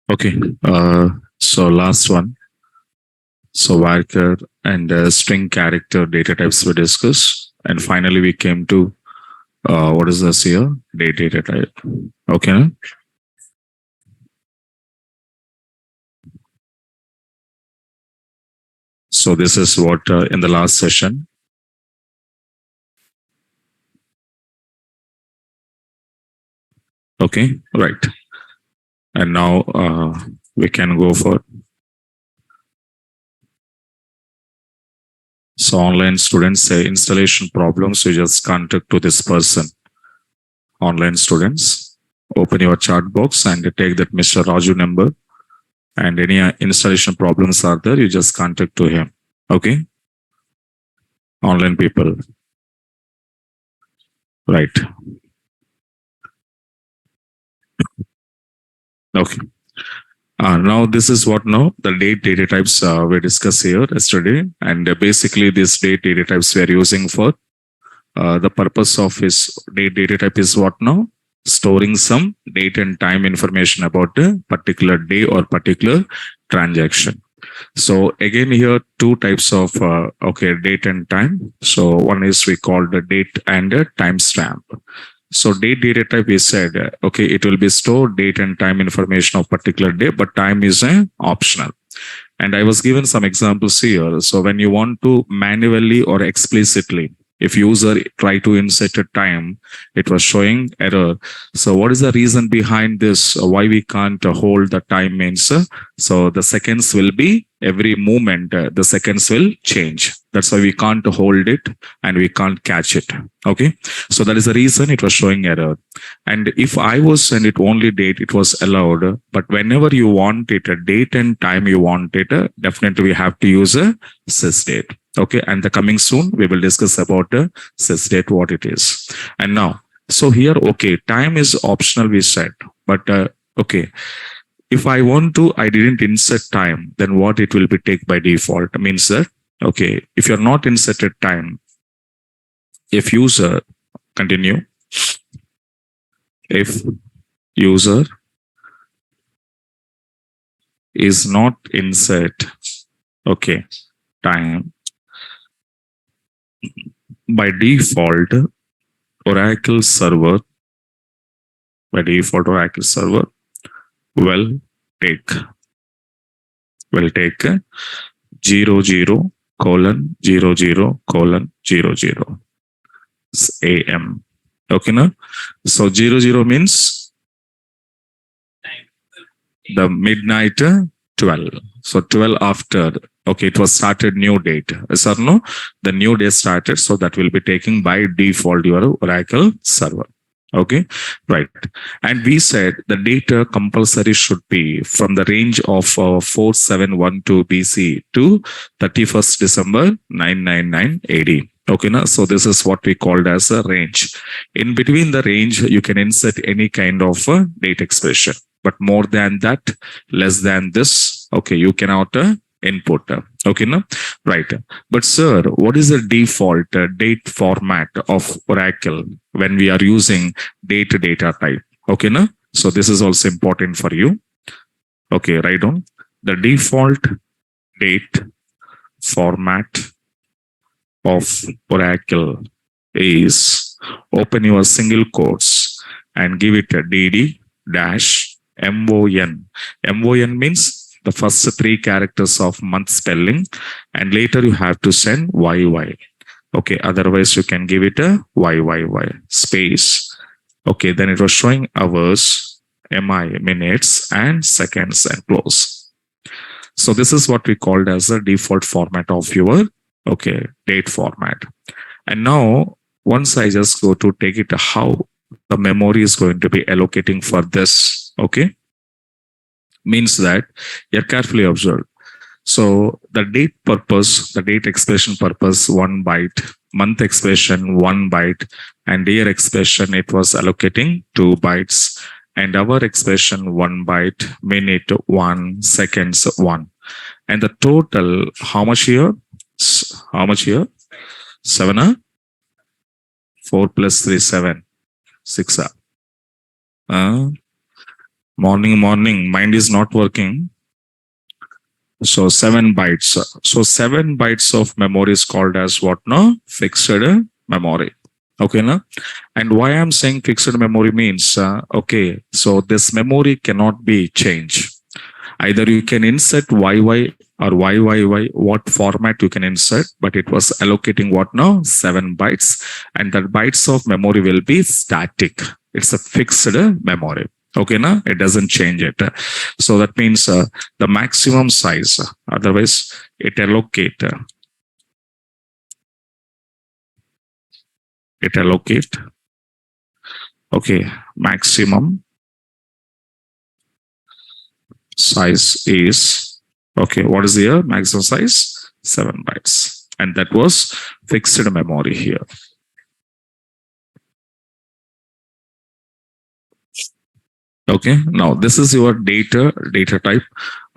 Okay. So last one. So varchar and string character data types we discussed, and finally we came to what is this here? Data type. Okay. So this is what in the last session. Okay. Right. And now we can go for. So online students say installation problems. You just contact to this person. Online students, open your chat box and take that Mr. Raju number, and any installation problems are there, you just contact to him. Okay. Online people. Right. Okay. Now this is what now the date data types we discussed here yesterday, and basically this date data types we are using for the purpose of his date data type is what now? Storing some date and time information about a particular day or particular transaction. So again here two types of date and time. So one is we call the date and a timestamp. So date data type we said it will be stored date and time information of particular day, but time is optional. And I was given some examples here. So when you want to manually or explicitly, if user try to insert a time, it was showing error. So what is the reason behind this? Why we can't hold the time means? So the seconds will be every moment, the seconds will change. That's why we can't hold it and we can't catch it. Okay. So that is the reason it was showing error. And if I was and it only date, it was allowed. But whenever you want it, a date and time you want it, definitely we have to use a sysdate. Okay, and the coming soon we will discuss about the sysdate what it is. And now, so here, okay, time is optional we said, but okay, if I want to, I didn't insert time, then what it will be take by default means that okay, if you're not inserted time, if user continue, if user is not insert, okay, time by default, Oracle server will take 00:00:00 AM. Okay, now so 00 means the midnight 12. So 12 after. Okay, it was started new date. Yes or no? The new day started, so that will be taken by default your Oracle server. Okay, right. And we said the data compulsory should be from the range of 4712 BC to 31st December 999 AD. Okay, now, so this is what we called as a range. In between the range, you can insert any kind of date expression, but more than that, less than this, okay, you cannot input. Okay, no, right. But sir, what is the default date format of Oracle when we are using date data type? Okay, no. So this is also important for you. Okay, right on. The default date format of Oracle is open your single quotes and give it a dd dash mon. Mon means the first three characters of month spelling, and later you have to send yy. Okay, otherwise you can give it a YYY space. Okay, then it was showing hours, MI, minutes, and seconds, and close. So this is what we called as the default format of your, okay, date format. And now, once I just go to take it how the memory is going to be allocating for this, okay, means that you're carefully observed. So the date purpose, the date expression purpose, 1 byte, month expression, 1 byte, and year expression, it was allocating 2 bytes, and hour expression, 1 byte, minute, 1, seconds, 1. And the total, how much here? How much here? 7, 4 plus 3, 7, 6. Morning, mind is not working. So 7 bytes. So 7 bytes of memory is called as what now? Fixed memory. Okay, na? And why I'm saying fixed memory means, okay, so this memory cannot be changed. Either you can insert YY or YYY, what format you can insert, but it was allocating what now? 7 bytes. And that bytes of memory will be static. It's a fixed memory. Okay, na? It doesn't change it. So that means the maximum size, otherwise it allocate. Okay, maximum size is, okay, what is the maximum size? 7 bytes. And that was fixed memory here. Okay, now this is your data type.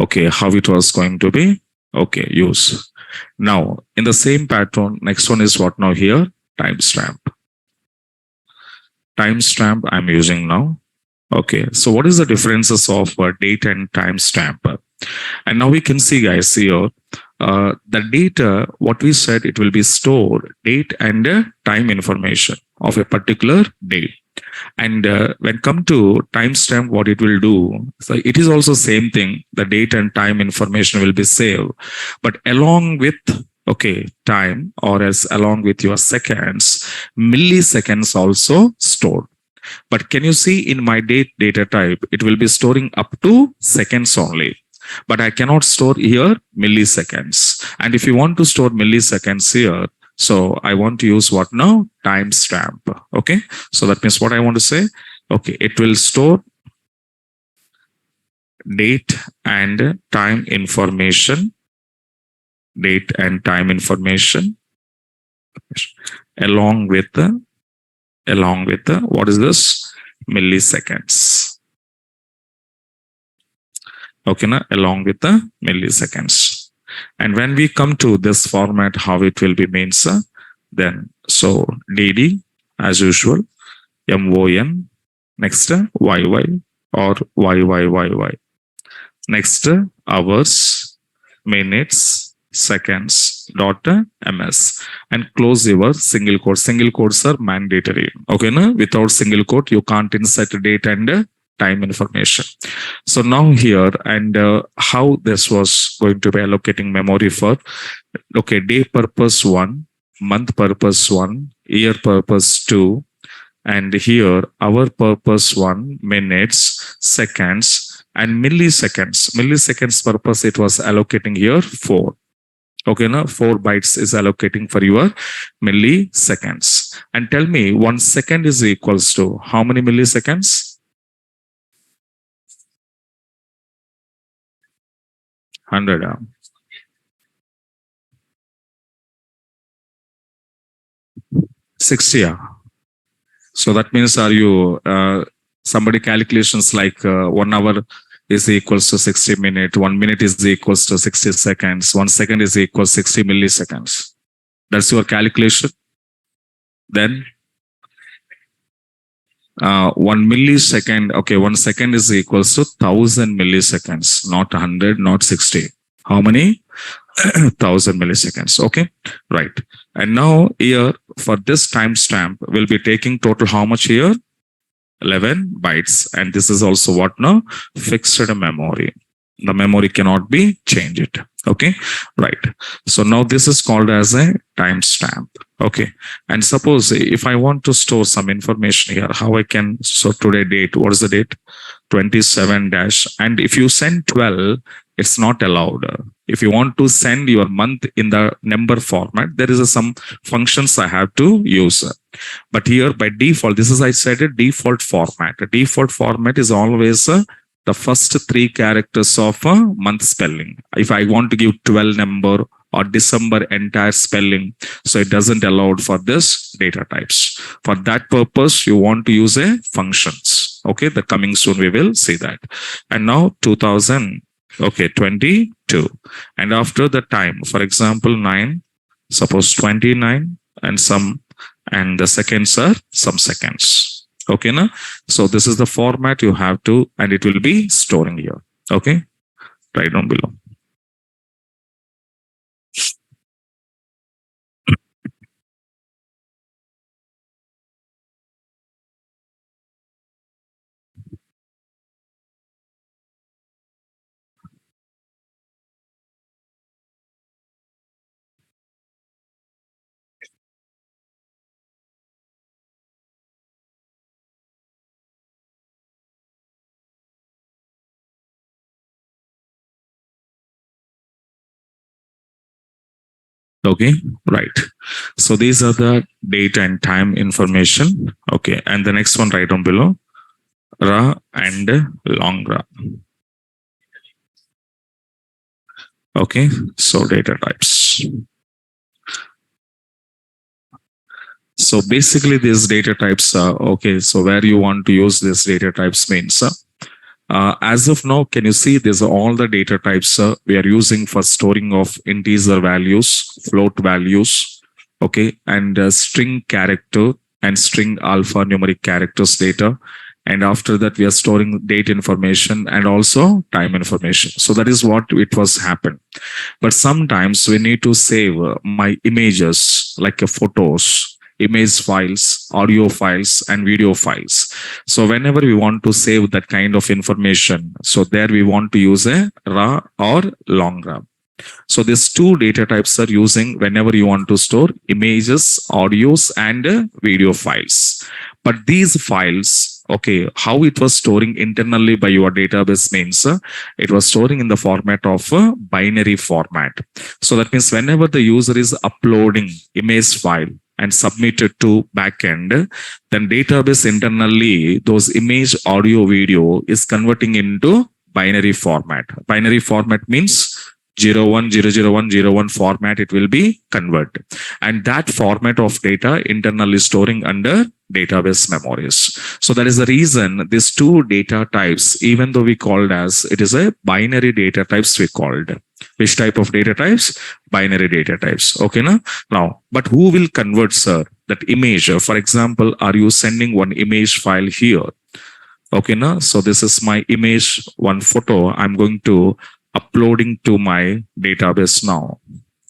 Okay, how it was going to be, okay, use. Now in the same pattern, next one is what now here? Timestamp. Timestamp I'm using now. Okay, so what is the differences of date and timestamp? And now we can see, guys, here the data, what we said, it will be stored date and time information of a particular day. And when come to timestamp, what it will do, so it is also same thing. The date and time information will be saved, but along with, okay, time, or as along with your seconds, milliseconds also stored. But can you see in my data type, it will be storing up to seconds only. But I cannot store here milliseconds. And if you want to store milliseconds here, so I want to use what now? Timestamp. Okay. So that means what I want to say, okay, it will store date and time information, along with the what is this? Milliseconds. Okay, na? Along with the milliseconds. And when we come to this format, how it will be means, then so dd as usual, mon, next yy or yyyy, next hours, minutes, seconds, dot ms, and close your single quote. Single quotes are mandatory. Okay, na? Without single quote, you can't insert date and time information. So now here, and how this was going to be allocating memory for, okay, day purpose 1, month purpose 1, year purpose 2, and here hour purpose 1, minutes, seconds, and milliseconds. Milliseconds purpose, it was allocating here 4. Okay, now 4 bytes is allocating for your milliseconds. And tell me, 1 second is equals to how many milliseconds? 100. 60. So that means, are you somebody calculations like 1 hour is equals to 60 minutes, 1 minute is equals to 60 seconds, 1 second is equals 60 milliseconds. That's your calculation. Then 1 millisecond, okay, 1 second is equals to 1000 milliseconds, not 100, not 60. How many? 1000 milliseconds. Okay, right. And now here for this timestamp, we'll be taking total how much here? 11 bytes. And this is also what now? Fixed memory. The memory cannot be changed. Okay, right. So now this is called as a timestamp. Okay. And suppose if I want to store some information here, how I can, so today date, what is the date? 27 dash. And if you send 12, it's not allowed. If you want to send your month in the number format, there is some functions I have to use. But here by default, this is, I said, a default format. A default format is always the first 3 characters of a month spelling. If I want to give 12 number or December entire spelling, so it doesn't allow for this data types. For that purpose, you want to use a functions. Okay, the coming soon we will see that. And now 2000, okay, 22. And after the time, for example, 9, suppose 29 and some, and the seconds are some seconds. Okay, na? So this is the format you have to, and it will be storing here. Okay, right down below. Okay, right. So these are the date and time information. Okay, and the next one right down below, ra and long ra. Okay, so data types. So basically these data types are okay. So where you want to use these data types means as of now, can you see these are all the data types we are using for storing of integer values, float values, okay, and string character and string alphanumeric characters data. And after that, we are storing date information and also time information. So that is what it was happen. But sometimes we need to save my images like photos, image files, audio files, and video files. So whenever we want to save that kind of information, so there we want to use a raw or long raw. So these 2 data types are using whenever you want to store images, audios, and video files. But these files, okay, how it was storing internally by your database means it was storing in the format of a binary format. So that means whenever the user is uploading image file and submit it to backend, then database internally, those image, audio, video is converting into binary format. Binary format means 01000101 format, it will be converted. And that format of data internally storing under database memories. So that is the reason these 2 data types, even though we called as, it is a binary data types we called. Which type of data types? Binary data types. Okay, na? Now, but who will convert, sir, that image? For example, are you sending one image file here? Okay, na? So this is my image, one photo. I'm going to uploading to my database now.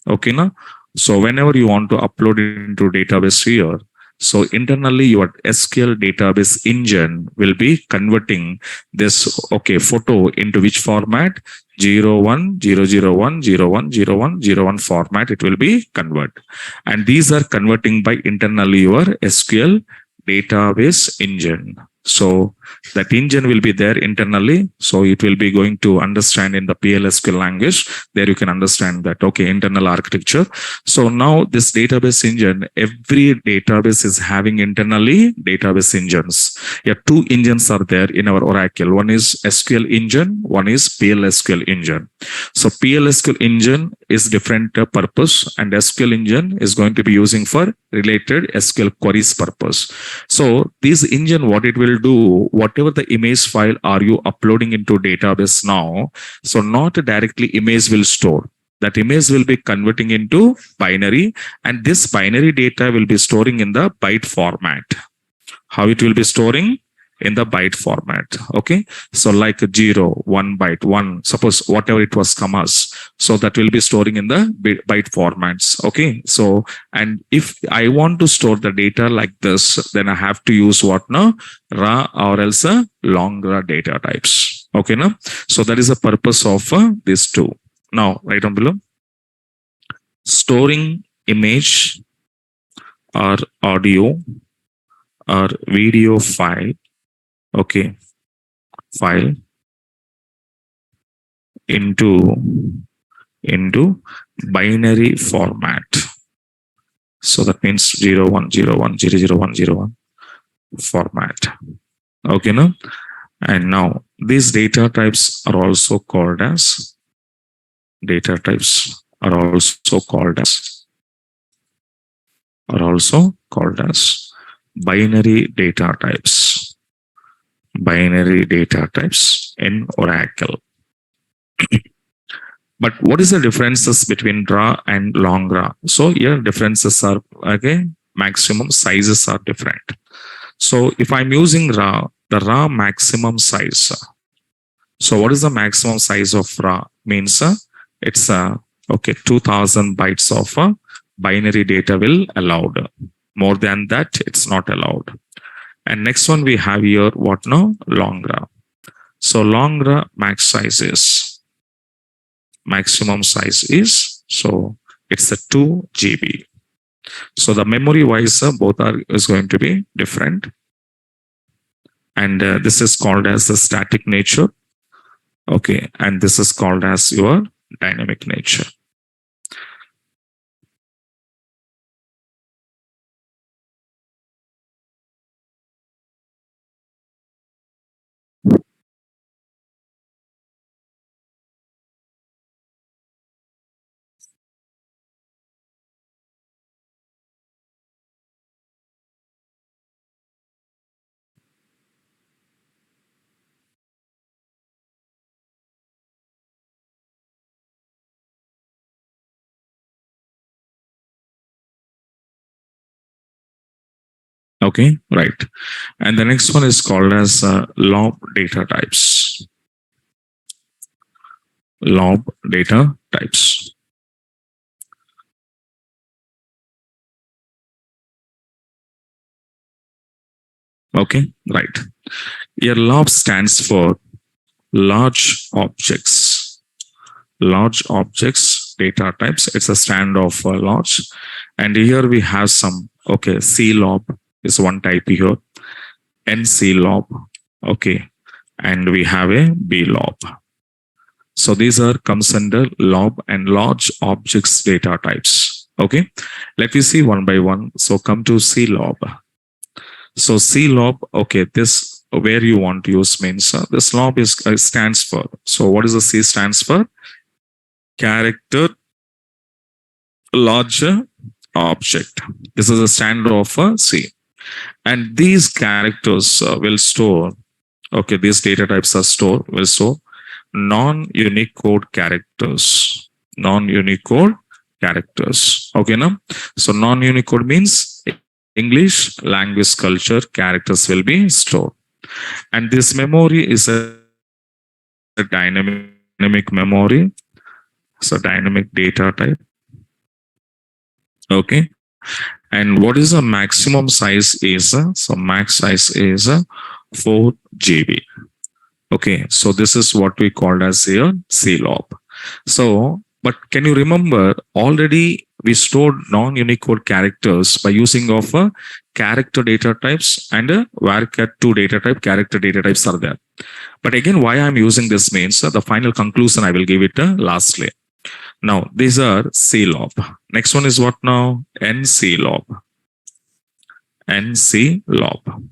Okay, na? So whenever you want to upload it into database here, so internally your SQL database engine will be converting this, okay, photo into which format? 010010100101 format it will be convert. And these are converting by internally your SQL database engine. So that engine will be there internally. So it will be going to understand in the PLSQL language. There you can understand that, okay, internal architecture. So now this database engine, every database is having internally database engines. Yeah, two engines are there in our Oracle. One is SQL engine, one is PLSQL engine. So PLSQL engine is different purpose, and SQL engine is going to be using for related SQL queries purpose. So this engine, what it will do, whatever the image file are you uploading into database now, so not directly image will store. That image will be converting into binary, and this binary data will be storing in the byte format. How it will be storing? In the byte format. Okay. So like 0, 1 byte, 1, suppose whatever it was commas. So that will be storing in the byte formats. Okay. So, and if I want to store the data like this, then I have to use what now? Ra or else a long Ra data types. Okay. Now, so that is the purpose of these two. Now, right on below, storing image or audio or video file, okay, file into binary format. So that means 0101000101 format. Okay, now, and now these data types are also called as binary data types. Binary data types in Oracle. But what is the differences between Ra and long Ra? So here differences are, okay, maximum sizes are different. So if I'm using Ra, the Ra maximum size. So what is the maximum size of Ra? Means it's okay, 2000 bytes of binary data will allowed. More than that, it's not allowed. And next one we have here, what now? Long Ra. So long Ra maximum size is, so it's a 2 GB. So the memory wise, both is going to be different. And this is called as the static nature. Okay. And this is called as your dynamic nature. Okay, right. And the next one is called as lob data types. Lob data types. Okay, right. Here lob stands for large objects. Large objects data types. It's a stand of large. And here we have some, okay, C lob is one type here. NC lob. Okay. And we have a B lob. So these are comes under lob and large objects data types. Okay. Let me see one by one. So come to C lob. So C lob, okay, this where you want to use means this lob is stands for. So what is the C stands for? Character large object. This is a standard of C. And these characters will store, okay, these data types will store non-Unicode characters. Non-Unicode characters. Okay, now? So non-Unicode means English language culture characters will be stored. And this memory is a dynamic memory. So dynamic data type. Okay. And what is the maximum size is? So max size is 4 GB. Okay. So this is what we called as a C lob. So, but can you remember already we stored non-Unicode characters by using of character data types and varchar2 data type. Character data types are there. But again, why I'm using this means the final conclusion I will give it lastly. Now, these are CLOB. Next one is what now? NCLOB. NCLOB.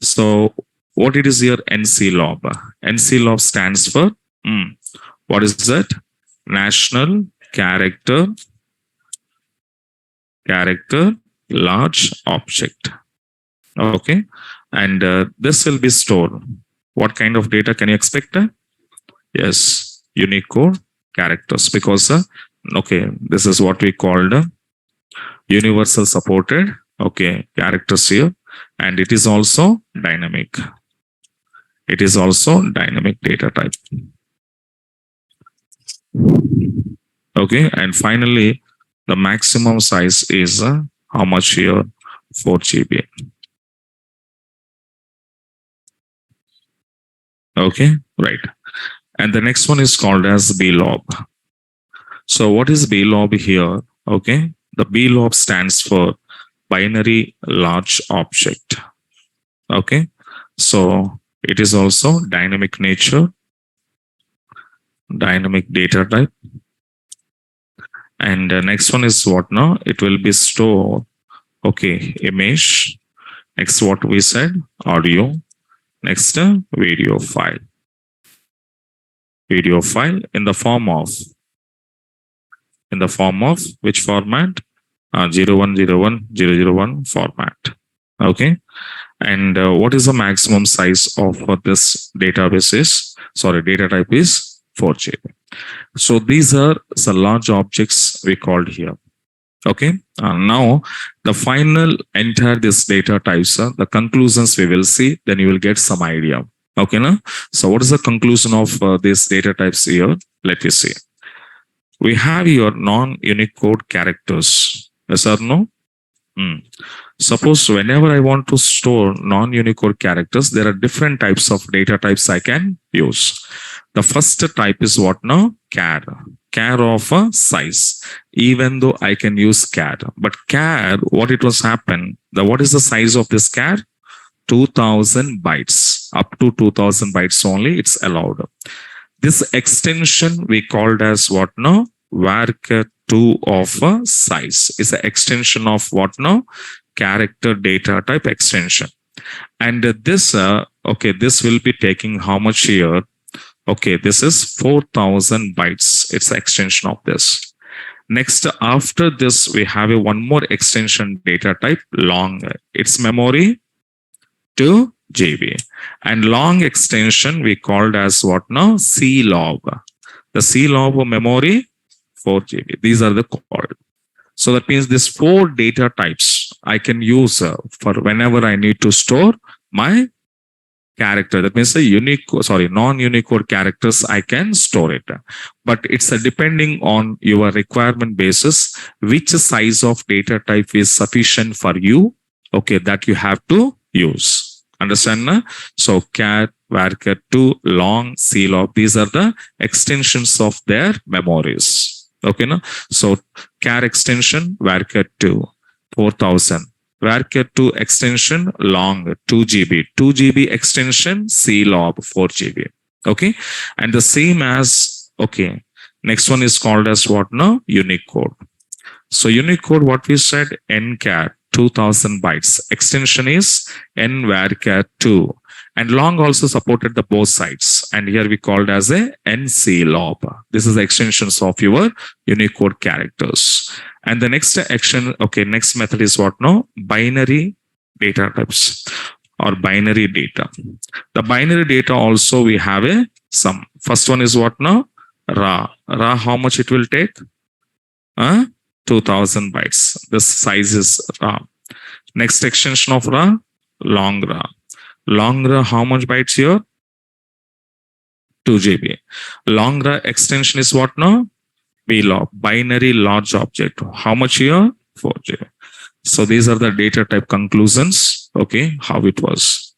So, what it is here? NCLOB. NCLOB stands for, what is that? National Character Large Object. Okay. And this will be stored. What kind of data can you expect? Yes, Unicode characters, because okay, this is what we called universal supported characters here, and it is also dynamic. It is also dynamic data type. Okay, and finally, the maximum size is how much here? 4 GB. Okay, right. And the next one is called as BLOB. So what is BLOB here? Okay, the BLOB stands for binary large object. Okay, so it is also dynamic nature, dynamic data type. And next one is what now? It will be store, image. Next, what we said, audio. Next, video file. Video file in the form of which format? 0101001 format. Okay. And what is the maximum size of this database is? Data type is 4 GB. So these are the large objects we called here. Okay. Now the final entire this data types, the conclusions we will see, then you will get some idea. Okay. Now, so what is the conclusion of these data types here? Let me see. We have your non-Unicode characters. Yes or no? Suppose whenever I want to store non-Unicode characters, there are different types of data types I can use. The first type is what now? Char. Char of a size. Even though I can use char, but char, what it was happen? What is the size of this char? 2000 bytes. Up to 2000 bytes only it's allowed. This extension we called as what now? varchar2 of a size is an extension of what now? Character data type extension. And this, this will be taking how much here? Okay, this is 4000 bytes. It's the extension of this. Next, after this, we have one more extension data type, long. Its memory 2 GB. And long extension we called as what now? CLOB. The CLOB memory 4 GB. These are the called. So that means these 4 data types I can use for whenever I need to store my character. That means non-Unicode characters I can store it. But it's depending on your requirement basis, which size of data type is sufficient for you. Okay, that you have to use. Understand? Na? So char, varchar2, long, CLOB, these are the extensions of their memories. Okay, no? So char extension, varchar2, 4000. varchar2 extension, long, 2 GB. 2 GB extension, CLOB, 4 GB. Okay. And the same as, next one is called as what now? Unicode. So Unicode, what we said, nchar, 2000 bytes. Extension is nvarchar2. And long also supported the both sides. And here we called as a NCLOB. This is the extensions of your Unicode characters. And the next action, next method is what now? Binary data types or binary data. The binary data also we have a sum. First one is what now? Ra. Ra, how much it will take? 2000 bytes. This size is Ra. Next extension of Ra, long Ra. Long Ra, how much bytes here? 2 GB. Long Ra extension is what now? BLOB, binary large object. How much here? 4 GB. So these are the data type conclusions. Okay, how it was.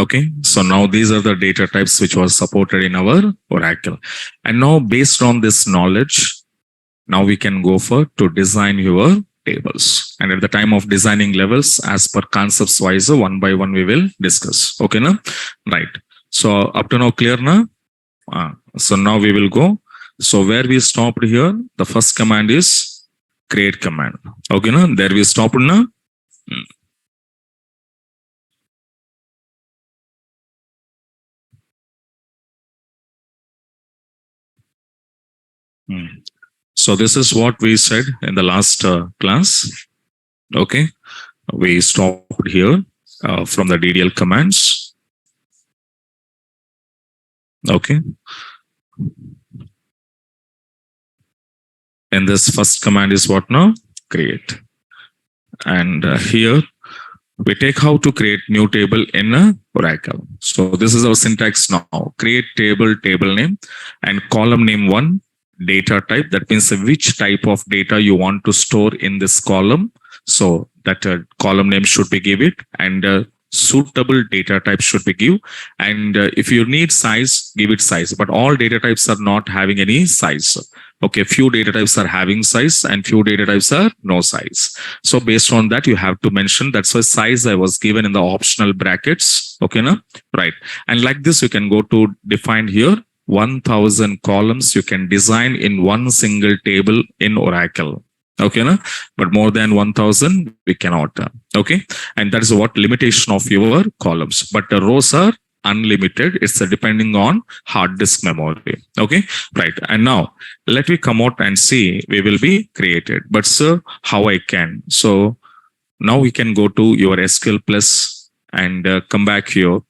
Okay, so now these are the data types which was supported in our Oracle. And now based on this knowledge, now we can go for to design your tables. And at the time of designing levels, as per concepts wise, one by one we will discuss. Okay, now? Right. So up to now clear now? So now we will go. So where we stopped here, the first command is create command. Okay, now there we stopped now. So this is what we said in the last class. Okay, we stopped here from the DDL commands. Okay. And this first command is what now? Create. And here we take how to create new table in Oracle. So this is our syntax now. Create table, table name, and column name one, data type. That means which type of data you want to store in this column. So that column name should be give it, and suitable data type should be give. And if you need size, give it size. But all data types are not having any size. Okay, few data types are having size and few data types are no size. So based on that, you have to mention. That's why size I was given in the optional brackets. Okay, now right. And like this, you can go to define here 1000 columns you can design in one single table in Oracle. Okay, na? But more than 1000 we cannot. Okay, and that is what limitation of your columns. But the rows are unlimited. It's depending on hard disk memory. Okay, right. And now let me come out and see we will be created. But sir, how I can? So now we can go to your SQL plus and come back here.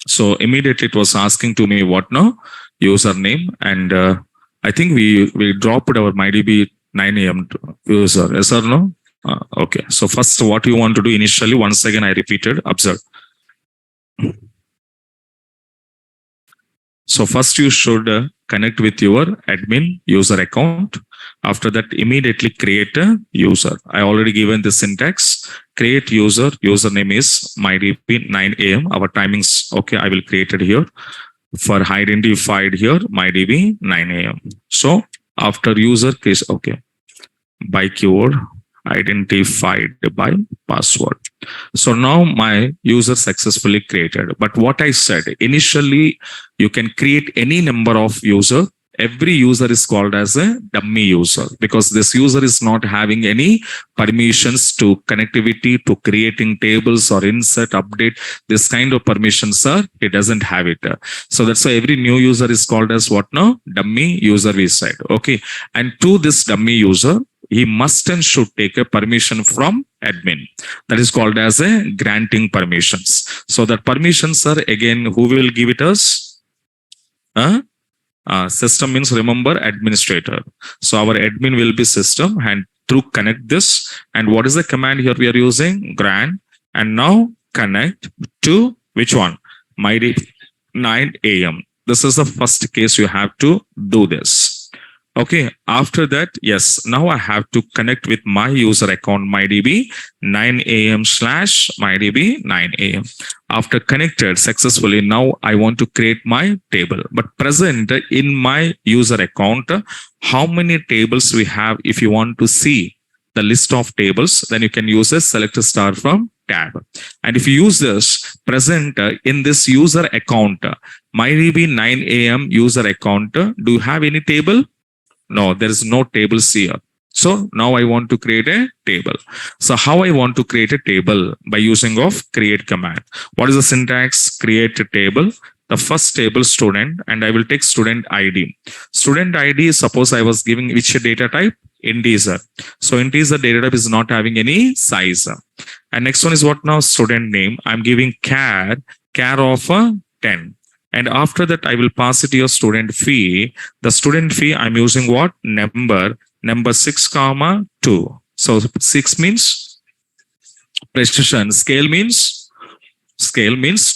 So immediately it was asking to me what now? Username, and I think we dropped our MyDB 9 AM user. Yes or no? Okay. So first, what you want to do initially, once again, I repeated, observe. So first you should connect with your admin user account. After that, immediately create a user. I already given the syntax. Create user. Username is MyDB 9 AM. Our timings, okay, I will create it here. For identified here, MyDB 9 AM. So after user case, okay, by keyword, identified by password. So now my user successfully created. But what I said, initially, you can create any number of user. Every user is called as a dummy user because this user is not having any permissions to connectivity, to creating tables or insert, update. This kind of permissions are, it doesn't have it. So that's why every new user is called as what now? Dummy user we said. Okay. And to this dummy user, he must and should take a permission from admin. That is called as a granting permissions. So that permissions are again, who will give it us? System means remember administrator. So our admin will be system and through connect this. And what is the command here we are using? Grant. And now connect to which one? MyDB 9 AM. This is the first case you have to do this. Okay, after that, yes, now I have to connect with my user account MyDB 9 AM / MyDB 9 AM. After connected successfully, now I want to create my table. But present in my user account, how many tables we have? If you want to see the list of tables, then you can use a select star from tab. And if you use this present in this user account, MyDB 9 AM user account, do you have any table? No, there is no tables here. So now I want to create a table. So how I want to create a table? By using of create command. What is the syntax? Create a table. The first table student, and I will take student ID. Student ID, suppose I was giving which data type? Integer. So integer data type is not having any size. And next one is what now? Student name. I'm giving char of 10. And after that, I will pass it to your student fee. The student fee, I'm using what? Number 6, 2. So 6 means precision. Scale means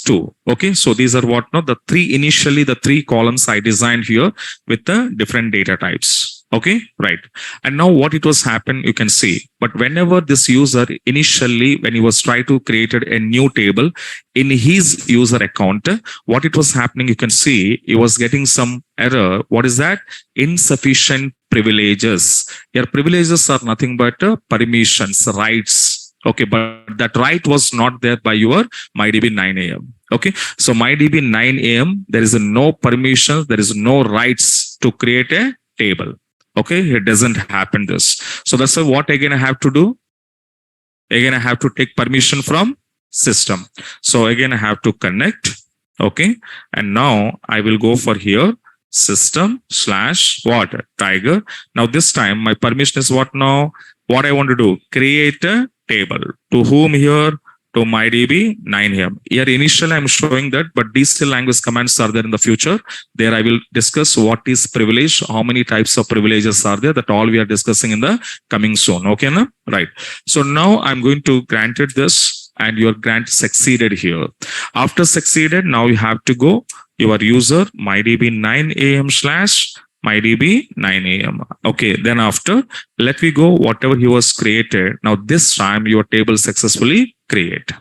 2. Okay. So these are what now? The three columns I designed here with the different data types. Okay, right. And now what it was happen, you can see. But whenever this user initially, when he was trying to create a new table in his user account, what it was happening, you can see he was getting some error. What is that? Insufficient privileges. Your privileges are nothing but permissions, rights. Okay, but that right was not there by your MyDB 9 AM. Okay, so MyDB 9 AM, there is no permissions, there is no rights to create a table. Okay, it doesn't happen this. So that's why what again I have to do? Again I have to take permission from system. So again I have to connect. Okay, and now I will go for here, system slash what, tiger. Now this time my permission is what now? What I want to do? Create a table. To whom here? To MyDB 9 here. Here initially I'm showing that, but these still language commands are there in the future. There I will discuss what is privilege, how many types of privileges are there, that all we are discussing in the coming soon. Okay, na? Right. So now I'm going to grant it this, and your grant succeeded here. After succeeded, now you have to go your user MyDB 9 AM slash MyDB 9 AM. Okay, then after, let me go whatever he was created. Now this time your table successfully create.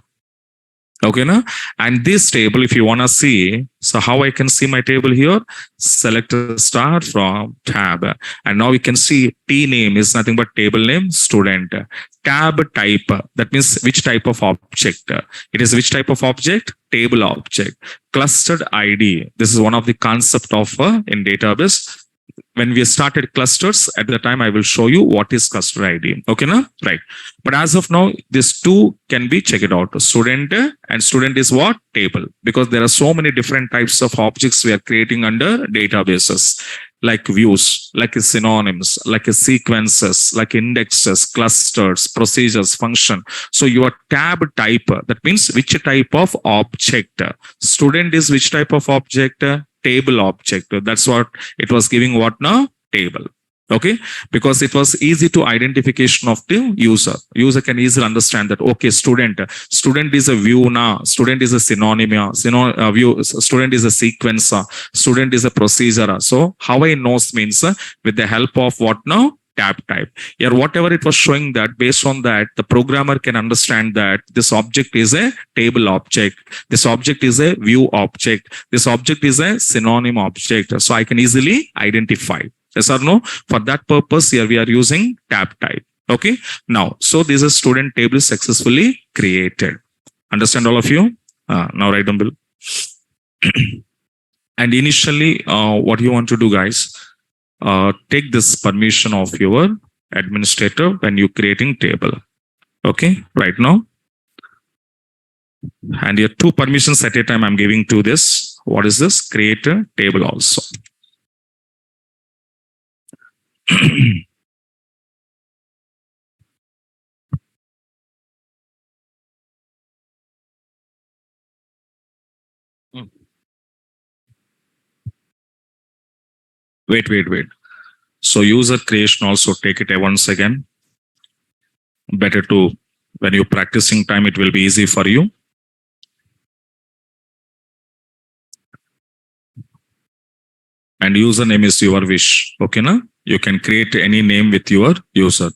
Okay, na? And this table, if you want to see, so how I can see my table here, select a star from tab. And now you can see T name is nothing but table name student. Tab type, that means which type of object. It is which type of object? Table object. Clustered ID. This is one of the concept of in database. When we started clusters, at the time I will show you what is cluster ID. Okay, na? Right. But as of now, these two can be checked out. Student, and student is what? Table. Because there are so many different types of objects we are creating under databases, like views, like synonyms, like sequences, like indexes, clusters, procedures, function. So your tab type, that means which type of object. Student is which type of object? Table object. That's what it was giving, what now? Table. Okay, because it was easy to identification of the user can easily understand that, okay, student is a view now, student is a synonym, view, student is a sequencer, student is a procedure. So how I knows means with the help of what now? Tab type. Here whatever it was showing, that based on that the programmer can understand that this object is a table object, this object is a view object, this object is a synonym object, so I can easily identify. Yes or no? For that purpose, here we are using tab type. Okay. Now, so this is student table successfully created. Understand all of you? Now write down below. And initially, what you want to do, guys, take this permission of your administrator when you creating table. Okay. Right now. And your two permissions at a time I'm giving to this. What is this? Create a table also. Wait. So user creation also take it once again. Better to, when you're practicing time, it will be easy for you. And username is your wish. Okay, na? You can create any name with your user.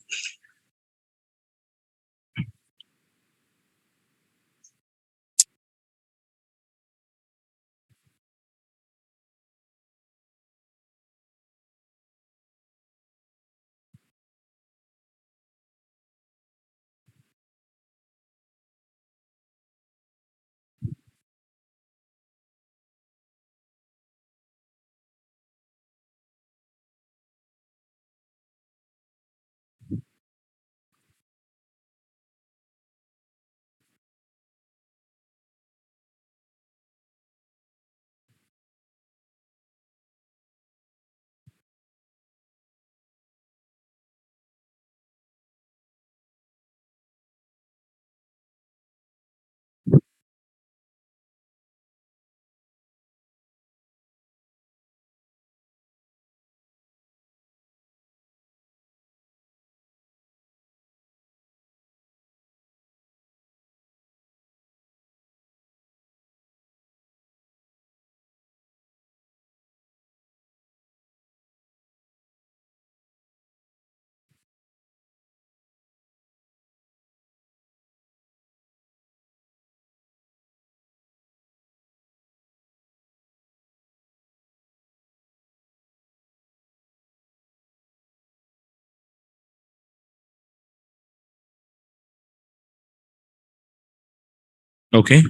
Okay.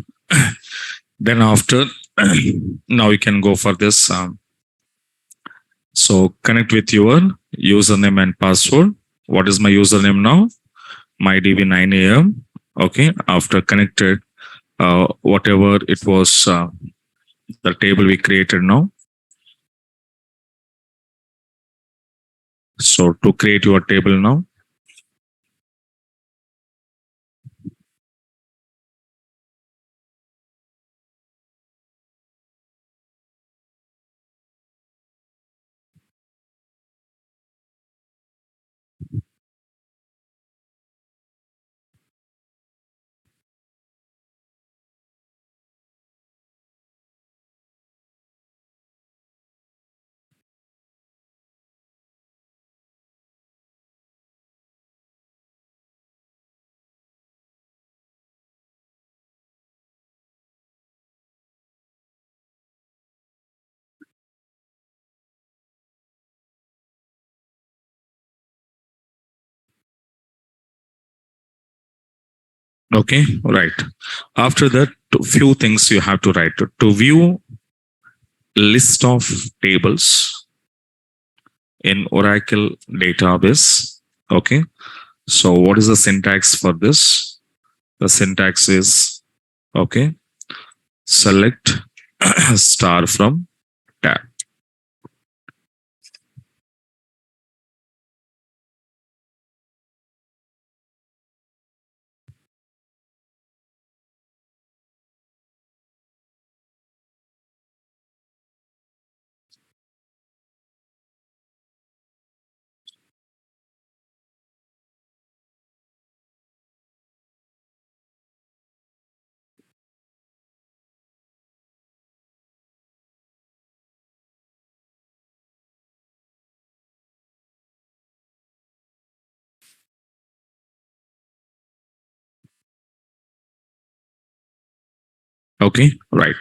Then after, now you can go for this. So connect with your username and password. What is my username now? MyDB9am. Okay. After connected, whatever it was, the table we created now. So to create your table now. Okay. Right. After that, few things you have to write. To view list of tables in Oracle database. Okay. So what is the syntax for this? The syntax is, okay, select star from tab. Okay, right.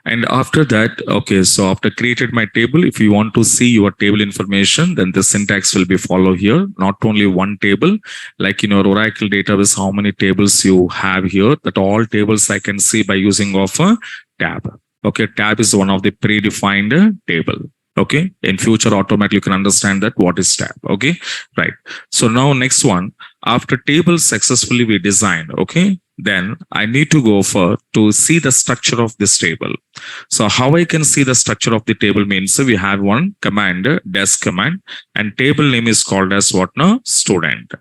And after that, okay, so after created my table, if you want to see your table information, then the syntax will be follow here. Not only one table, like in your Oracle database, how many tables you have here, that all tables I can see by using of a tab. Okay, tab is one of the predefined table. Okay, in future automatically you can understand that what is tab. Okay, right. So now next one, after table successfully we designed, okay, then I need to go for to see the structure of this table. So how I can see the structure of the table means we have one command, desk command, and table name is called as what now? Student.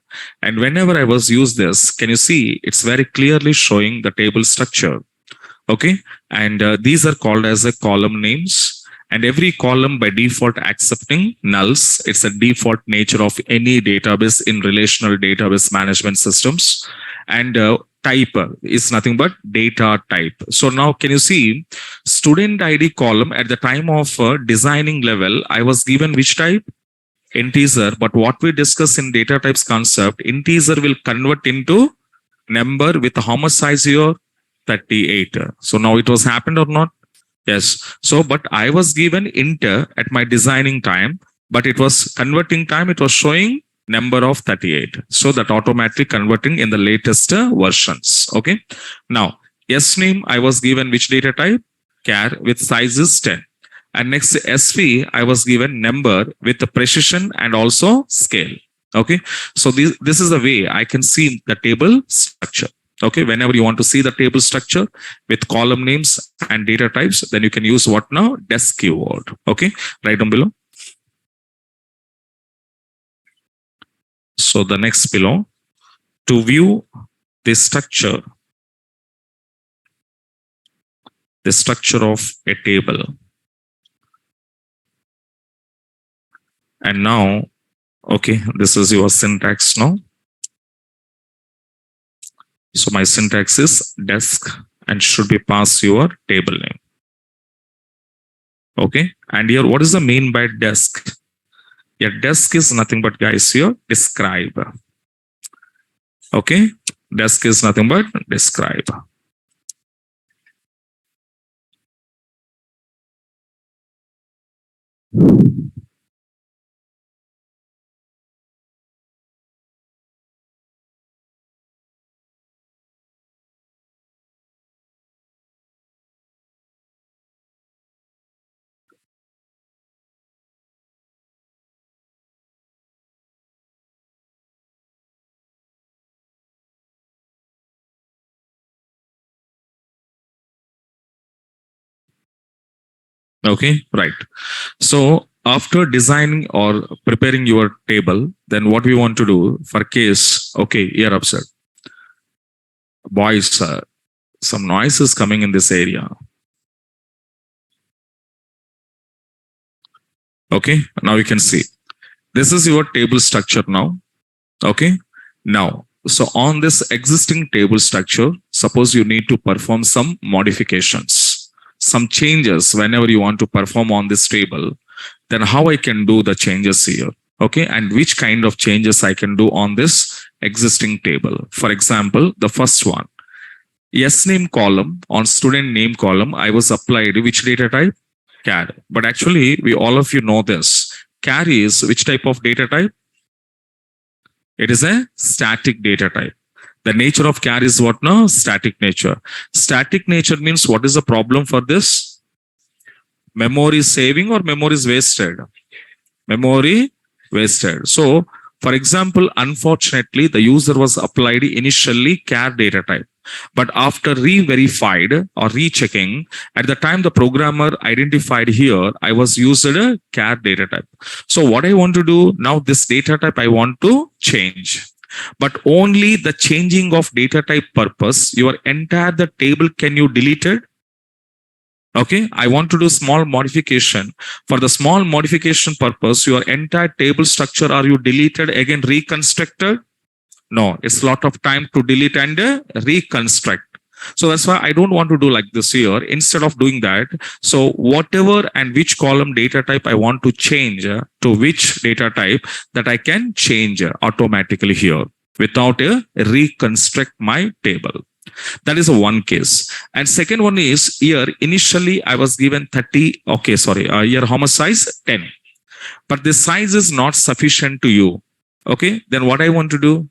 And whenever I was use this, can you see it's very clearly showing the table structure. Okay. And these are called as a column names. And every column by default accepting nulls. It's a default nature of any database in relational database management systems. And type is nothing but data type. So now can you see student ID column at the time of designing level, I was given which type? Integer. But what we discuss in data types concept, integer will convert into number with how much size here? 38. So now it was happened or not? Yes. So, but I was given int at my designing time, but it was converting time, it was showing number of 38. So that automatically converting in the latest versions. Okay. Now, S name, I was given which data type? Char with size is 10. And next SV, I was given number with the precision and also scale. Okay. So this is the way I can see the table structure. Okay. Whenever you want to see the table structure with column names and data types, then you can use what now? Desk keyword. Okay. Right down below. So the next below, to view the structure of a table. And now, okay, this is your syntax now. So my syntax is desk and should be pass your table name. Okay. And here, what is the mean by desk? Yeah, desk is nothing but guys here, describe. Okay. Desk is nothing but describe. Okay, right. So after designing or preparing your table, then what we want to do for case, okay, here upset boys, some noise is coming in this area. Okay, now you can see this is your table structure now. Okay, now so on this existing table structure, suppose you need to perform some modifications, some changes whenever you want to perform on this table, then how I can do the changes here. Okay, and which kind of changes I can do on this existing table. For example, the first one, yes name column, on student name column, I was applied which data type? Char. But actually, we all of you know this. Char is which type of data type? It is a static data type. The nature of char is what now? Static nature. Static nature means what is the problem for this? Memory saving or memory is wasted? Memory wasted. So, for example, unfortunately, the user was applied initially char data type. But after re-verified or rechecking, at the time the programmer identified here, I was used a char data type. So what I want to do now, this data type I want to change. But only the changing of data type purpose, your entire the table can you delete it? Okay, I want to do small modification. For the small modification purpose, your entire table structure, are you deleted again reconstructed? No, it's a lot of time to delete and reconstruct. So that's why I don't want to do like this here. Instead of doing that, so whatever and which column data type I want to change to which data type, that I can change automatically here without reconstruct my table. That is a one case. And second one is here, initially I was given 30, okay, sorry, here how much size? 10. But this size is not sufficient to you. Okay, then what I want to do?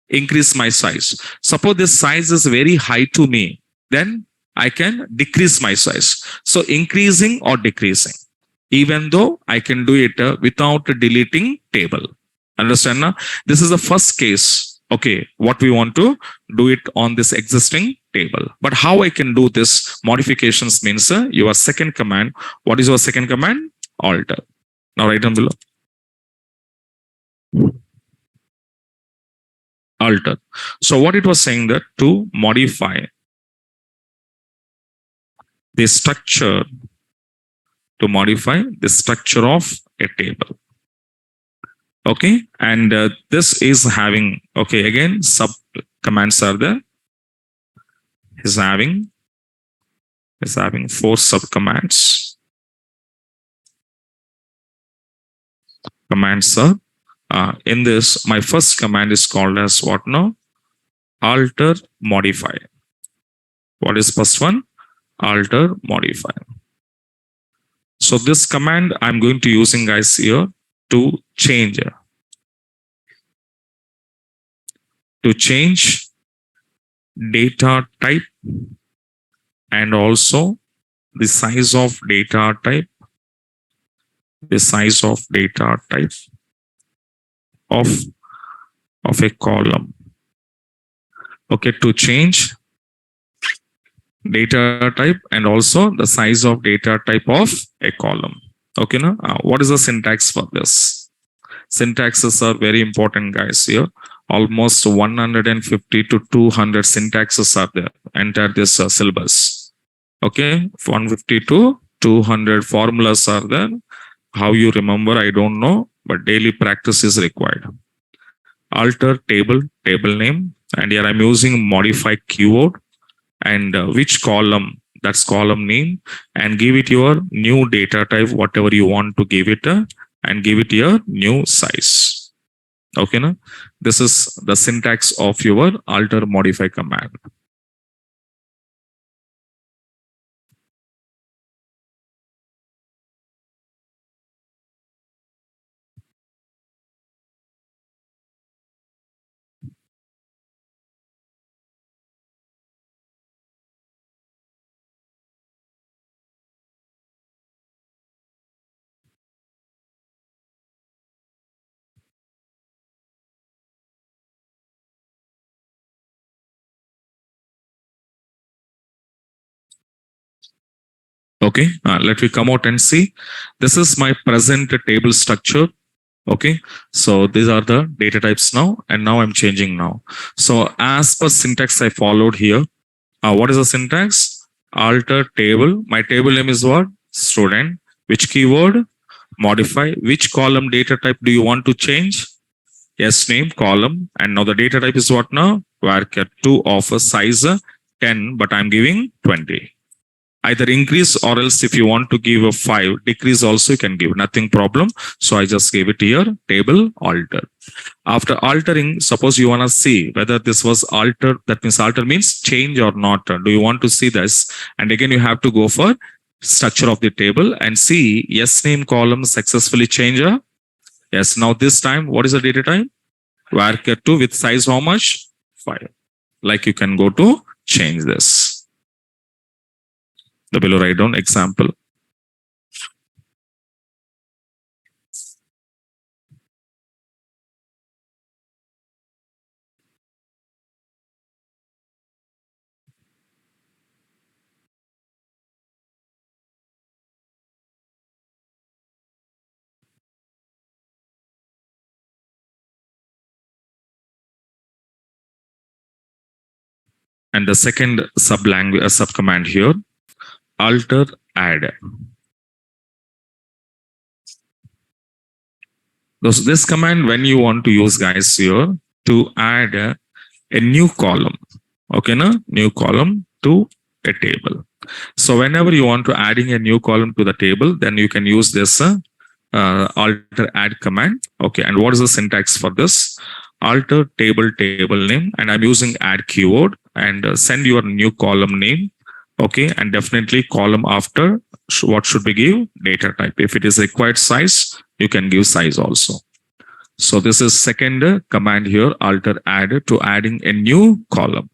Increase my size. Suppose this size is very high to me, then I can decrease my size. So increasing or decreasing, even though I can do it without deleting table. Understand now? This is the first case. Okay, what we want to do it on this existing table. But how I can do this modifications means your second command. What is your second command? Alter. Now write down below. Alter. So what it was saying that to modify the structure, to modify the structure of a table. Okay, and this is having, okay, again sub commands are there. Is having four sub commands. Commands are in this. My first command is called as what now? Alter modify. What is first one? Alter modify. So this command I'm going to using guys here to change data type and also the size of data type, of a column. Okay, to change data type and also the size of data type of a column. Okay, now what is the syntax for this? Syntaxes are very important guys here. Almost 150 to 200 syntaxes are there enter this syllabus. Okay, 150 to 200 formulas are there. How you remember, I don't know, but daily practice is required. Alter table name, and here I'm using modify keyword, and which column, that's column name, and give it your new data type, whatever you want to give it, and give it your new size. Okay, now this is the syntax of your alter modify command. Okay, let me come out and see. This is my present table structure. Okay, so these are the data types now, and now I'm changing now. So as per syntax I followed here, what is the syntax? Alter table. My table name is what? Student. Which keyword? Modify. Which column data type do you want to change? Yes, name column. And now the data type is what now? Varchar 2 of a size 10, but I'm giving 20. Either increase or else if you want to give a 5, decrease also you can give, nothing problem. So I just gave it here, table alter. After altering, suppose you want to see whether this was altered, that means alter means change or not. Do you want to see this? And again, you have to go for structure of the table and see yes name column successfully change. Yes, now this time, what is the data type? Varchar 2 with size how much? 5. Like you can go to change this. The below write down example. And the second sub language sub command here, alter add. This command when you want to use guys here to add a new column. Okay, na? New column to a table. So whenever you want to adding a new column to the table, then you can use this alter add command. Okay, and what is the syntax for this? Alter table name, and I'm using add keyword, and send your new column name. Okay, and definitely column after what should be give data type. If it is required size, you can give size also. So this is second command here, alter add, to adding a new column.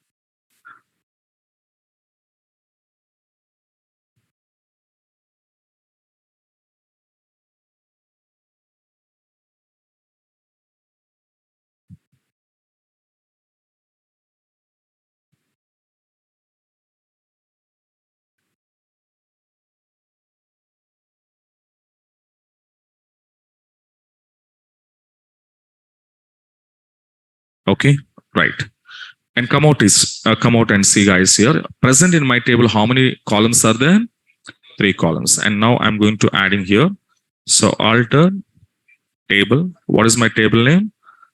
Okay, right. And come out and see guys here. Present in my table, how many columns are there? 3 columns. And now I'm going to adding here. So alter table. What is my table name?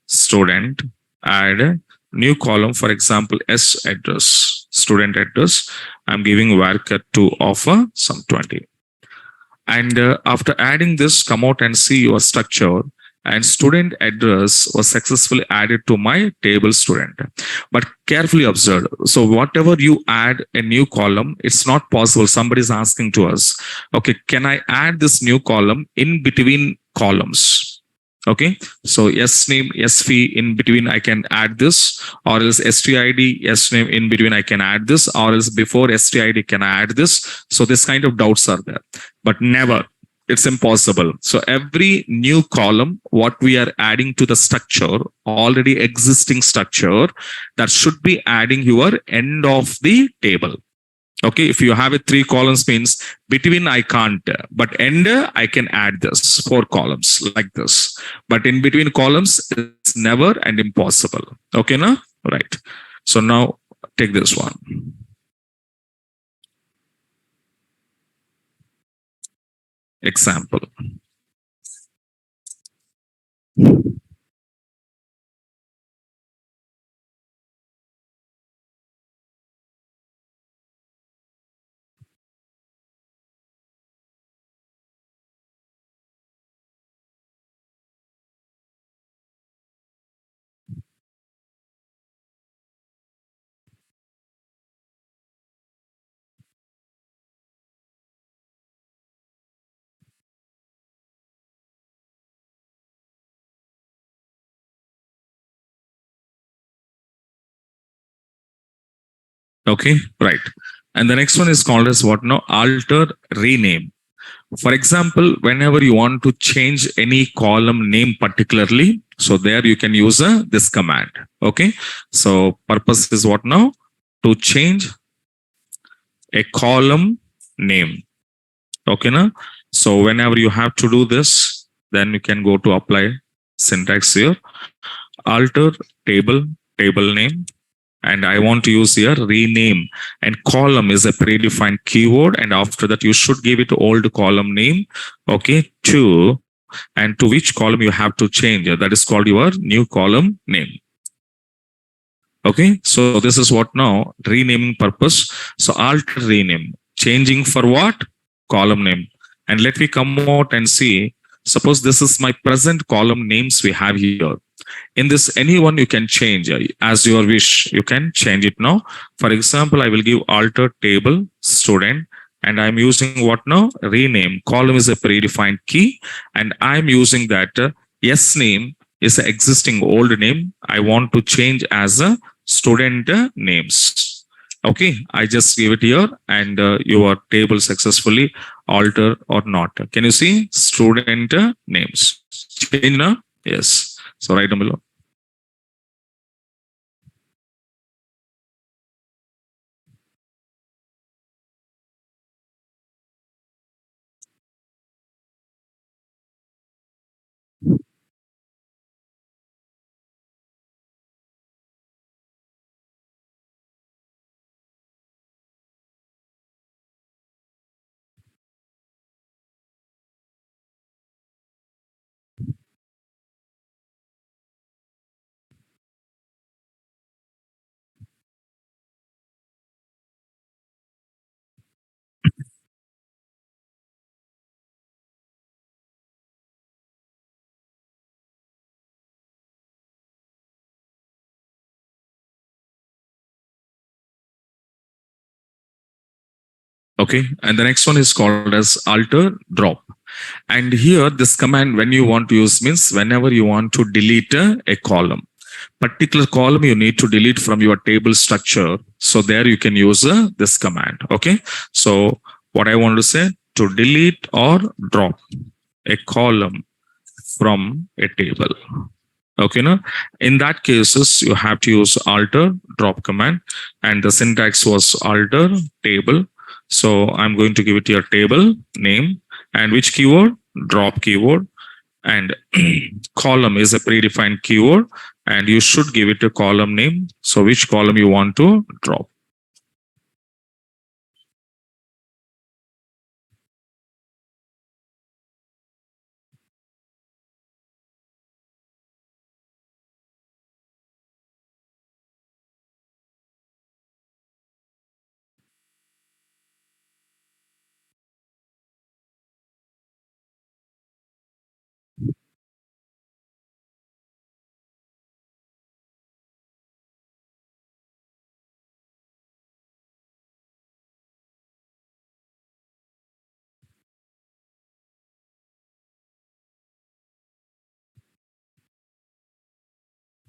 Student. Add a new column. For example, S address, student address. I'm giving varchar 2 of some 20. And after adding this, come out and see your structure. And student address was successfully added to my table student. But carefully observe. So whatever you add a new column, it's not possible. Somebody is asking to us, okay, can I add this new column in between columns? Okay, so yes name, yes fee in between I can add this, or else stid, yes name in between I can add this, or else before stid can I add this. So this kind of doubts are there, but never. It's impossible. So every new column, what we are adding to the structure, already existing structure, that should be adding your end of the table. Okay, if you have a 3 columns means between I can't, but end I can add this 4 columns like this. But in between columns, it's never and impossible. Okay, now right. So now take this one. Example. Okay, right. And the next one is called as what now? Alter rename. For example, whenever you want to change any column name particularly, so there you can use this command. Okay, so purpose is what now? To change a column name. Okay, na? So whenever you have to do this, then you can go to apply syntax here. Alter table, table name, and I want to use here rename, and column is a predefined keyword, and after that you should give it old column name, okay, to, and to which column you have to change. That is called your new column name. Okay, so this is what now renaming purpose. So alter rename, changing for what? Column name. And let me come out and see. Suppose this is my present column names we have here. In this, anyone you can change as your wish. You can change it now. For example, I will give alter table student, and I'm using what now? Rename. Column is a predefined key, and I'm using that yes name is the existing old name. I want to change as a student names. Okay, I just give it here, and your table successfully alter or not. Can you see student names? Change now? Yes. So right down below. Okay, and the next one is called as alter drop. And here this command when you want to use means whenever you want to delete a column, particular column you need to delete from your table structure, so there you can use this command. Okay, so what I want to say, to delete or drop a column from a table. Okay, no, in that cases you have to use alter drop command, and the syntax was alter table. So I'm going to give it your table name, and which keyword? Drop keyword. And column is a predefined keyword, and you should give it a column name, so which column you want to drop.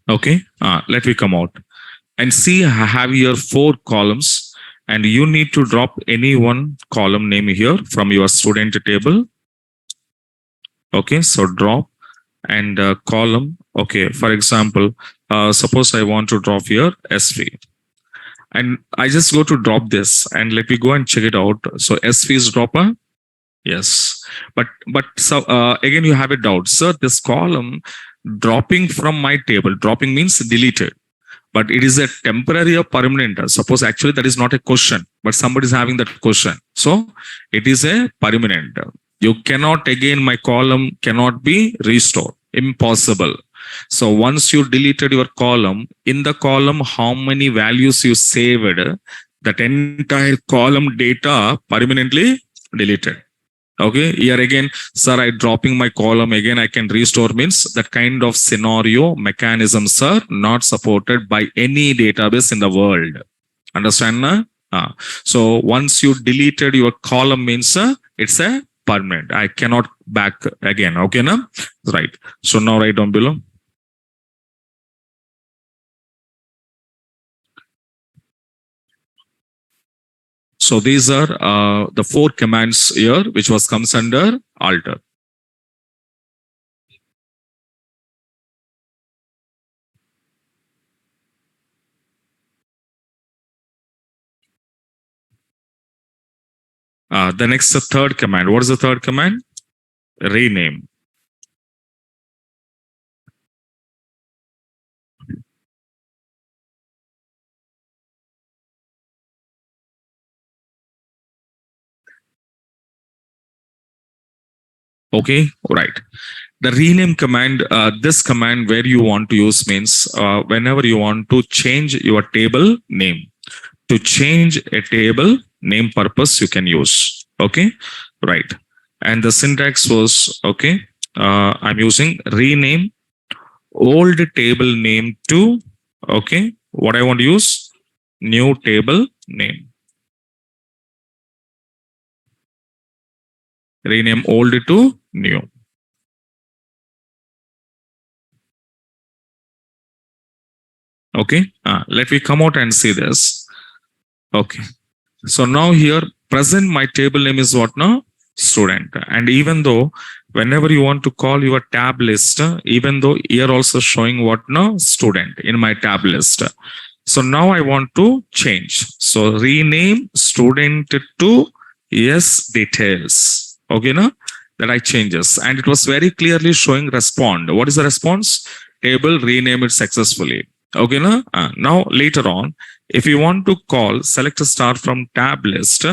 Okay, let me come out and see. I have here four columns, and you need to drop any one column name here from your student table. Okay, so drop and column. Okay, for example, suppose I want to drop here SV, and I just go to drop this, and let me go and check it out. So SV is dropper. Yes, but so again you have a doubt, sir. This column dropping from my table. Dropping means deleted, but it is a temporary or permanent. Suppose actually that is not a question, but somebody is having that question. So it is a permanent. You cannot again, my column cannot be restored. Impossible. So once you deleted your column, in the column, how many values you saved, that entire column data permanently deleted. Okay, here again, sir, I dropping my column again, I can restore means that kind of scenario mechanisms are not supported by any database in the world. Understand? Na? So once you deleted your column means it's a permanent. I cannot back again. Okay, na? Right. So now write down below. So these are the four commands here, which was comes under alter. The next, the third command. What is the third command? Rename. Okay, right. The rename command, this command where you want to use means whenever you want to change your table name. To change a table name purpose, you can use. Okay, right. And the syntax was okay. I'm using rename old table name to okay. What I want to use? New table name. Rename old to new. Okay. Let me come out and see this. Okay. So now here, present my table name is what now? Student. And even though whenever you want to call your tab list, even though here also showing what now? Student in my tab list. So now I want to change. So rename student to yes details. Okay, na? That I changes. And it was very clearly showing respond. What is the response? Table rename it successfully. Okay, na? Now later on, if you want to call select a star from tab list,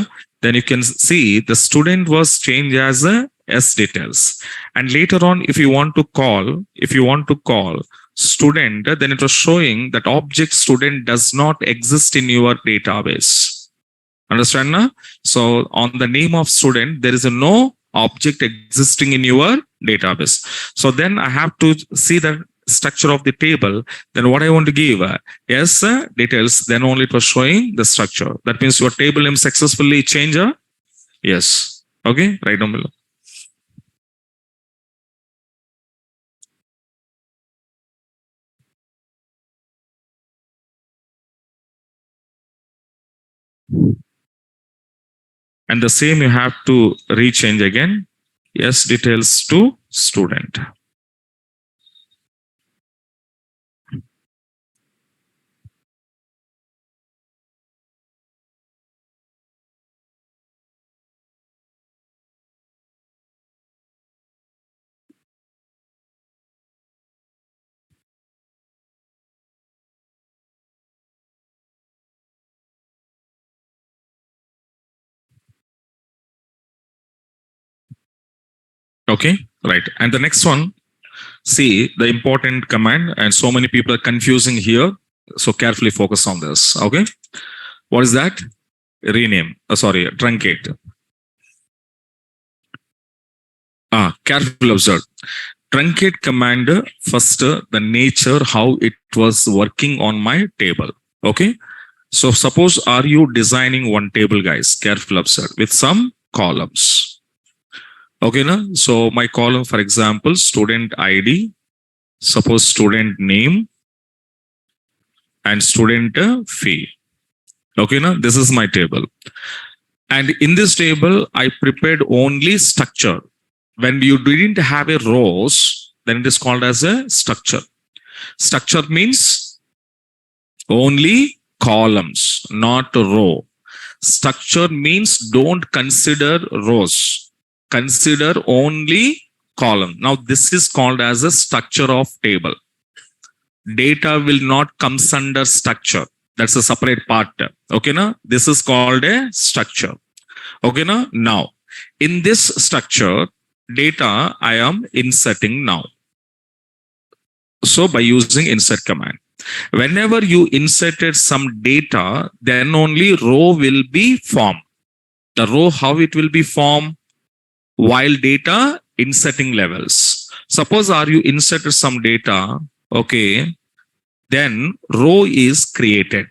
then you can see the student was changed as a S details. And later on, if you want to call student, then it was showing that object student does not exist in your database. Understand? Na? So on the name of student, there is a no object existing in your database. So then I have to see the structure of the table. Then what I want to give yes details, then only it was showing the structure. That means your table name successfully changed. Yes. Okay, right down below. And the same you have to rechange again. Yes, details to student. Okay, right. And the next one, see the important command, and so many people are confusing here. So carefully focus on this. Okay. What is that? Rename. Sorry, truncate. Careful observe. Truncate command first the nature how it was working on my table. Okay. So suppose are you designing one table, guys? Careful observe with some columns. Okay, na? So my column, for example, student ID, suppose student name and student fee. Okay, na? This is my table. And in this table, I prepared only structure. When you didn't have a rows, then it is called as a structure. Structure means only columns, not a row. Structure means don't consider rows. Consider only column. Now this is called as a structure of table. Data will not comes under structure. That's a separate part. Okay, na? This is called a structure. Okay, na? Now, in this structure, data I am inserting now. So by using insert command. Whenever you inserted some data, then only row will be formed. The row, how it will be formed? While data inserting levels. Suppose are you inserted some data, okay, then row is created.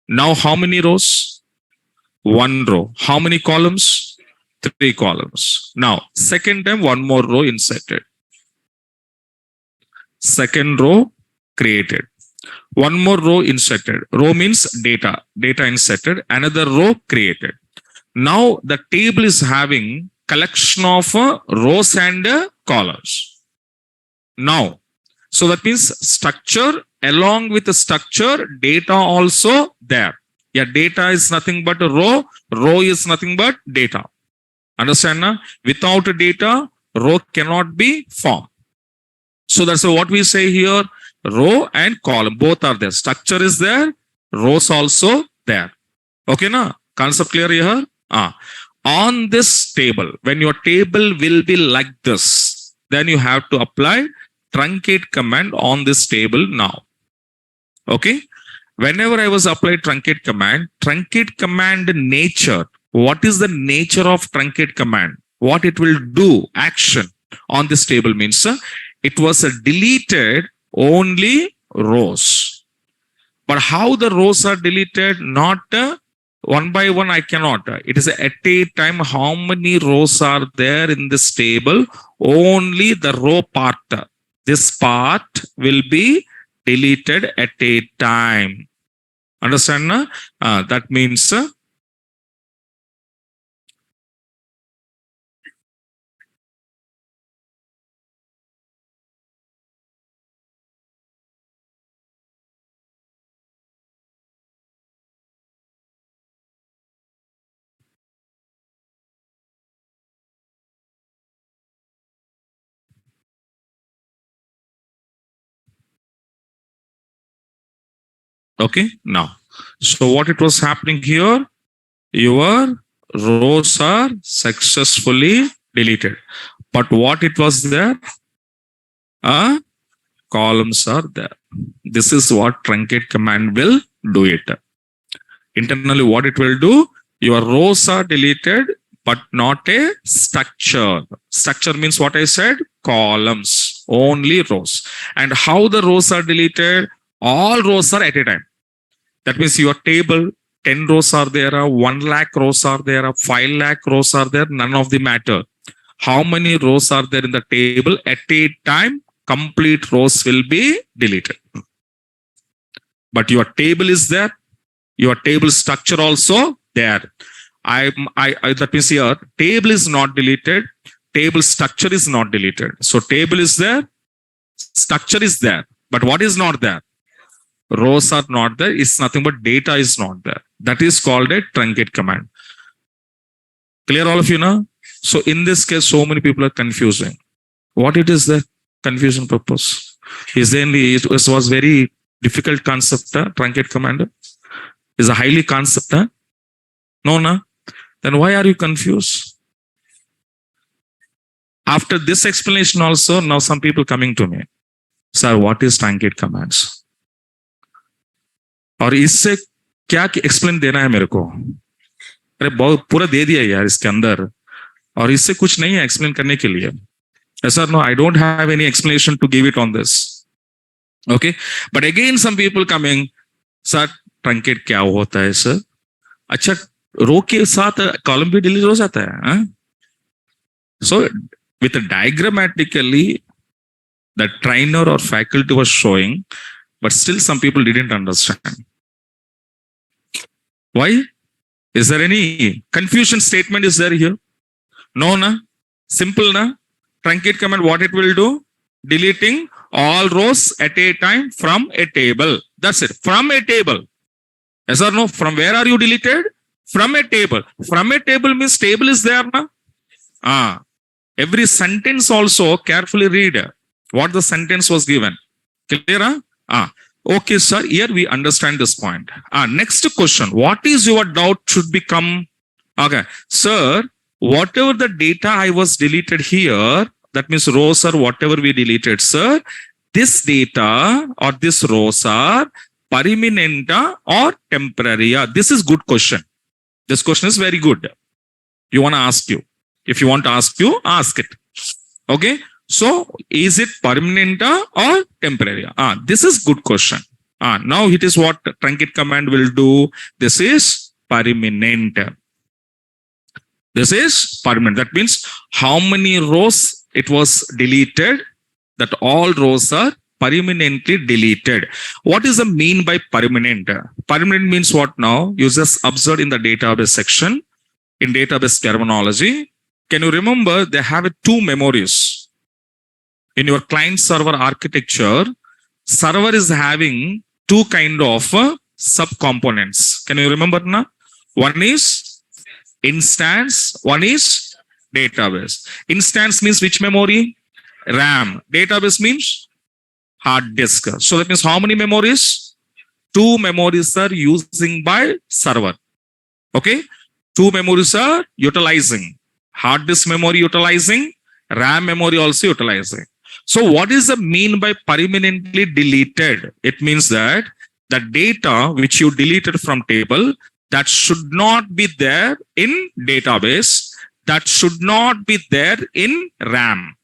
Now how many rows? One row. How many columns? Three columns. Now second time one more row inserted. Second row created. One more row inserted. Row means data. Data inserted. Another row created. Now the table is having collection of rows and columns. Now, so that means structure along with the structure, data also there. Yeah, data is nothing but a row. Row is nothing but data. Understand? Na? Without data, row cannot be formed. So that's what we say here. Row and column, both are there. Structure is there. Rows also there. Okay, na? Concept clear here? On this table, when your table will be like this, then you have to apply truncate command on this table now. Okay? Whenever I was applied truncate command nature, what is the nature of truncate command? What it will do, action on this table means it was deleted only rows. But how the rows are deleted? Not one by one, I cannot. It is at a time how many rows are there in this table? Only the row part. This part will be deleted at a time. Understand? That means okay. Now, so what it was happening here? Your rows are successfully deleted. But what it was there? Columns are there. This is what truncate command will do it. Internally, what it will do? Your rows are deleted, but not a structure. Structure means what I said? Columns, only rows. And how the rows are deleted? All rows are at a time. That means your table, 10 rows are there, 1 lakh rows are there, 5 lakh rows are there, none of the matter. How many rows are there in the table? At a time, complete rows will be deleted. But your table is there. Your table structure also there. That means here, table is not deleted. Table structure is not deleted. So table is there. Structure is there. But what is not there? Rows are not there. It's nothing but data is not there. That is called a truncate command. Clear all of you now? So in this case, so many people are confusing. What it is the confusion purpose? Is there any, it was very difficult concept, truncate command? Is a highly concept? No, no. Then why are you confused? After this explanation also, now some people coming to me. Sir, what is truncate commands? और इससे क्या explain देना है मेरे को? अरे बहुत पूरा दे दिया यार इसके अंदर और इससे कुछ नहीं है एक्सप्लेन करने के लिए. Sir, no, I don't have any explanation to give it on this. Okay, but again some people coming, sir, truncate क्या होता है सर? अच्छा, रो के साथ कॉलम भी डिलीट हो जाता है? So with a diagrammatically, the trainer or faculty was showing, but still some people didn't understand. Why? Is there any confusion statement is there here? No, na? Simple, na? Truncate command, what it will do? Deleting all rows at a time from a table. That's it. From a table. Yes or no? From where are you deleted? From a table. From a table means table is there, na? Every sentence also carefully read what the sentence was given. Clear? Okay, sir. Here we understand this point. Next question. What is your doubt should become? Okay, sir. Whatever the data I was deleted here, that means rows or whatever we deleted, sir. This data or this rows are permanent or temporary? This is good question. This question is very good. You want to ask you. If you want to ask you, ask it. Okay. So, is it permanent or temporary? This is good question. Now it is what truncate command will do. This is permanent. This is permanent. That means how many rows it was deleted, that all rows are permanently deleted. What is the mean by permanent? Permanent means what now? You just observe in the database section, in database terminology. Can you remember they have two memories? In your client server architecture, server is having two kind of subcomponents. Can you remember now? One is instance, one is database. Instance means which memory? RAM. Database means hard disk. So that means how many memories? Two memories are using by server. Okay. Two memories are utilizing. Hard disk memory utilizing, RAM memory also utilizing. So what is the mean by permanently deleted? It means that the data which you deleted from table that should not be there in database, that should not be there in RAM.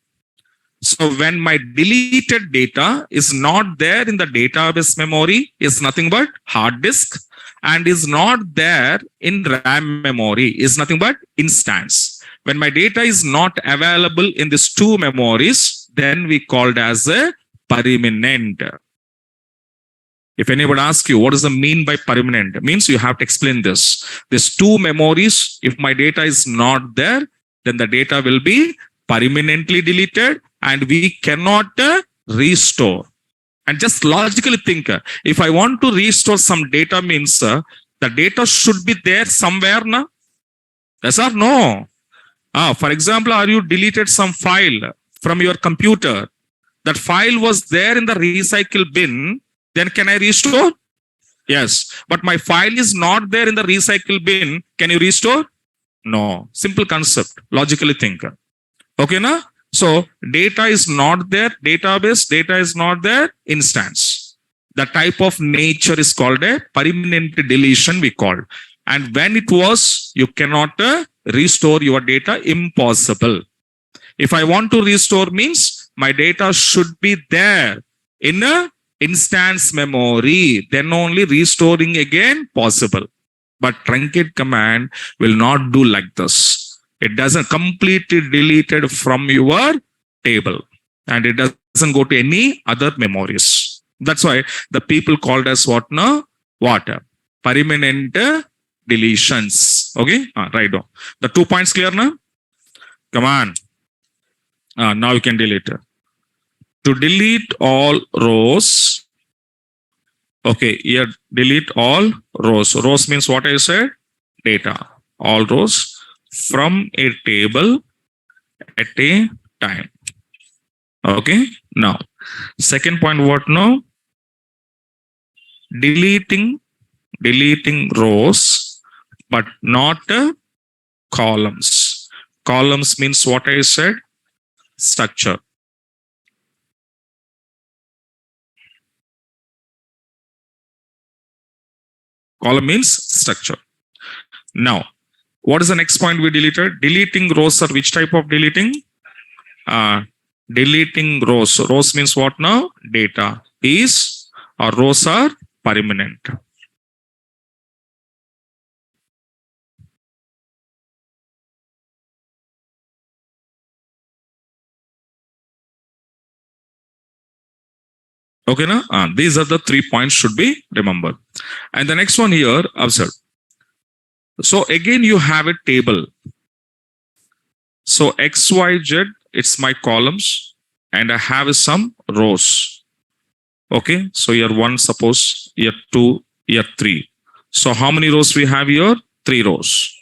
So when my deleted data is not there in the database memory, is nothing but hard disk, and is not there in RAM memory, is nothing but instance. When my data is not available in these two memories, then we called as a permanent. If anybody asks you what does the mean by permanent, it means you have to explain this. These two memories, if my data is not there, then the data will be permanently deleted and we cannot restore. And just logically think, if I want to restore some data means the data should be there somewhere, na? Yes or no? For example, are you deleted some file from your computer? That file was there in the recycle bin, then can I restore? Yes. But my file is not there in the recycle bin. Can you restore? No. Simple concept. Logically think. Okay, na? So data is not there, database, data is not there, instance. The type of nature is called a permanent deletion, we call. And when it was, you cannot restore your data, impossible. If I want to restore means my data should be there in a instance memory, then only restoring again possible. But truncate command will not do like this. It doesn't completely deleted from your table and it doesn't go to any other memories. That's why the people called as what now? What? Permanent deletions. Okay, right on. The 2 points clear now? Come on. Now you can delete. To delete all rows. Okay, here delete all rows. Rows means what I said? Data. All rows from a table at a time. Okay. Now, second point, what now? Deleting rows, but not columns. Columns means what I said? Structure. Column means structure. Now, what is the next point we deleted? Deleting rows are which type of deleting? Deleting rows. Rows means what now? Data is or rows are permanent. Okay, na? These are the 3 points should be remembered. And the next one here, observe. So again, you have a table. So X, Y, Z, it's my columns and I have some rows. Okay. So here 1, suppose here 2, here 3. So how many rows we have here? 3 rows.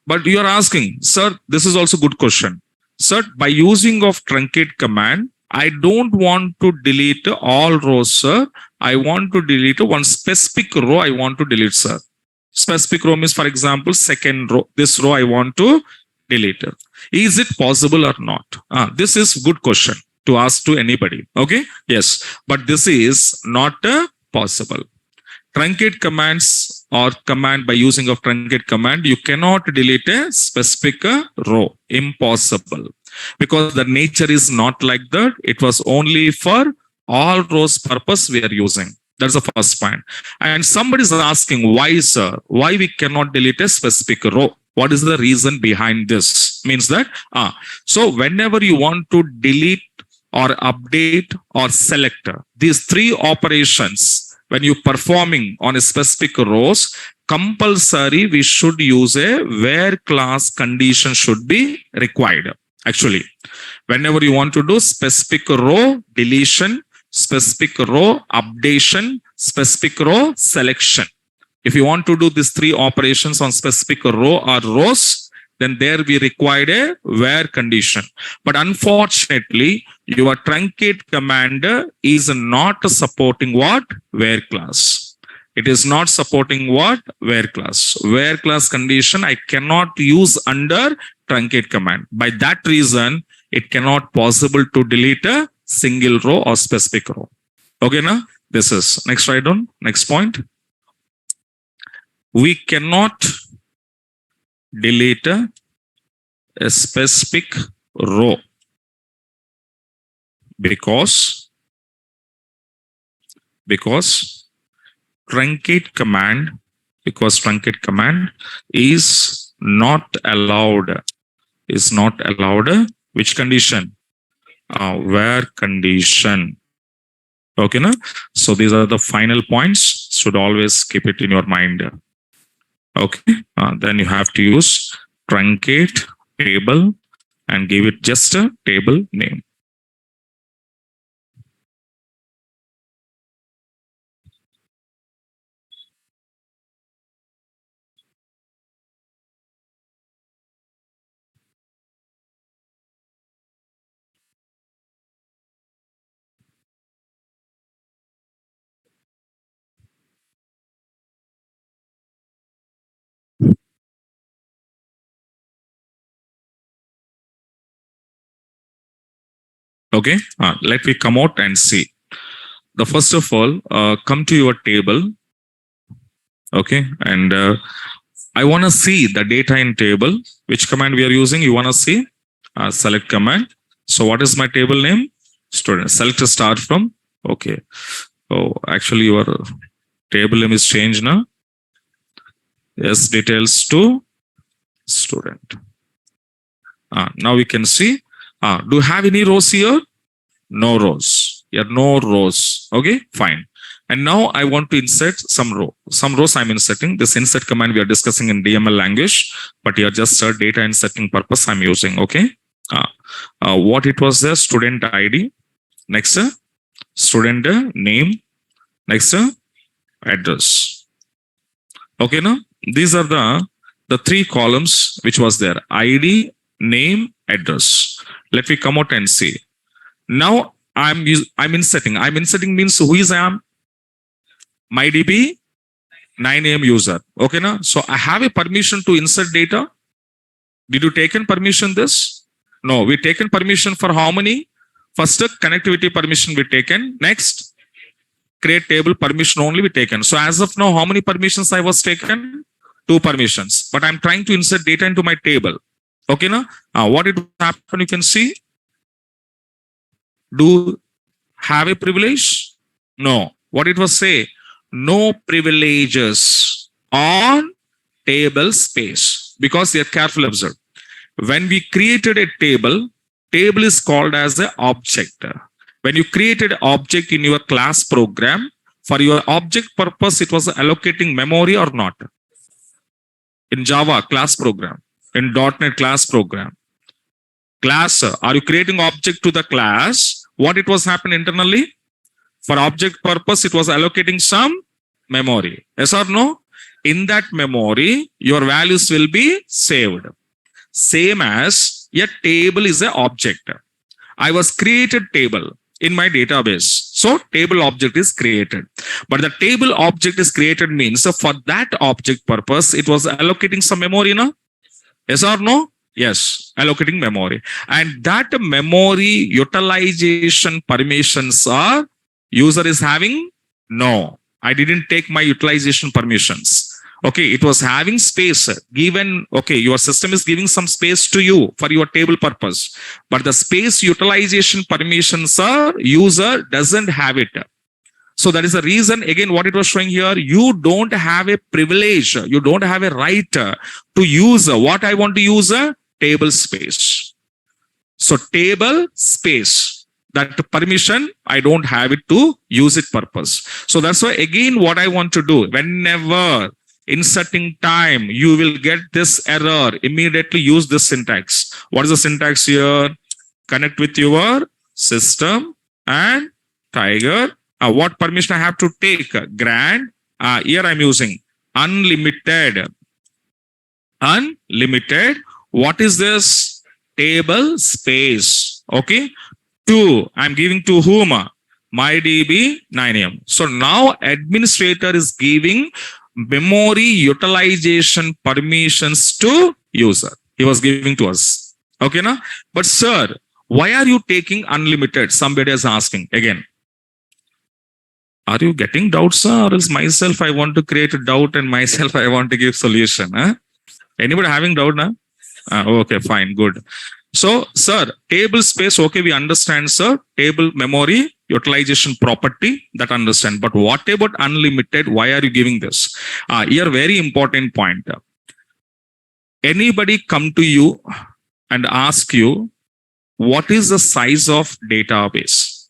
But you are asking, sir, this is also good question. Sir, by using of truncate command, I don't want to delete all rows, sir. I want to delete one specific row I want to delete, sir. Specific row means, for example, second row, this row I want to delete. Is it possible or not? This is good question to ask to anybody. Okay. Yes. But this is not possible. Truncate commands or command by using of truncate command, you cannot delete a specific row. Impossible. Because the nature is not like that. It was only for all rows purpose we are using. That's the first point. And somebody is asking, why, sir? Why we cannot delete a specific row? What is the reason behind this? Means that, so whenever you want to delete or update or select these 3 operations, when you performing on a specific rows, compulsory we should use a where class condition should be required. Actually, whenever you want to do specific row deletion, specific row updation, specific row selection. If you want to do these three operations on specific row or rows, then there we required a where condition. But unfortunately, your truncate command is not supporting what? Where class. It is not supporting what? Where class. Where class condition I cannot use under truncate command. By that reason, it cannot possible to delete a single row or specific row. Okay, now this is next write down. Next point. We cannot delete a specific row because truncate command is not allowed which condition? Where condition. Okay, na? So these are the final points. Should always keep it in your mind. Okay, then you have to use truncate table and give it just a table name. Okay, let me come out and see. The first of all, come to your table. Okay, and I want to see the data in table. Which command we are using? You want to see? Select command. So what is my table name? Student. Select a star from. Okay. Oh, actually your table name is changed now. Yes, details to student. Now we can see. Do you have any rows here? No rows. Here, no rows. Okay, fine. And now I want to insert some row. Some rows I'm inserting. This insert command we are discussing in DML language, but here just data inserting purpose I'm using. Okay. What it was the student ID. Next, student name. Next, address. Okay, now these are the three columns which was there: ID, name, address. Let me come out and see. Now I'm inserting. I'm inserting means who is I am? MyDB 9 AM user. Okay, now so I have a permission to insert data. Did you taken permission this? No, we taken permission for how many? First, connectivity permission we taken. Next, create table permission only we taken. So as of now, how many permissions I was taken? 2 permissions. But I'm trying to insert data into my table. Okay, now what it happen? You can see. Do have a privilege? No. What it was say? No privileges on table space. Because they are careful observe. When we created a table is called as an object. When you created an object in your class program, for your object purpose, it was allocating memory or not. In Java class program, in .NET class program. Class, are you creating object to the class? What it was happening internally? For object purpose, it was allocating some memory. Yes or no? In that memory, your values will be saved. Same as a table is an object. I was created table in my database. So table object is created. But the table object is created means for that object purpose, it was allocating some memory, no? Yes or no? Yes, allocating memory. And that memory utilization permissions are user is having? No, I didn't take my utilization permissions. Okay, it was having space given. Okay, your system is giving some space to you for your table purpose. But the space utilization permissions are user doesn't have it. So that is the reason, again, what it was showing here, you don't have a privilege. You don't have a right to use what I want to use a table space. So table space, that permission, I don't have it to use it purpose. So that's why, again, what I want to do, whenever inserting time, you will get this error, immediately use this syntax. What is the syntax here? Connect with your system and Tiger What permission I have to take? Grant. Here I'm using unlimited. Unlimited. What is this? Table space. Okay. 2. I'm giving to whom? MyDB 9am. So now administrator is giving memory utilization permissions to user. He was giving to us. Okay, na? But sir, why are you taking unlimited? Somebody is asking again. Are you getting doubts, sir? Or is myself I want to create a doubt and myself I want to give solution? Huh? Anybody having doubt now? Okay, fine, good. So, sir, table space, okay, we understand, sir. Table memory utilization property, that understand. But what about unlimited? Why are you giving this? Here, very important point. Anybody come to you and ask you, what is the size of database?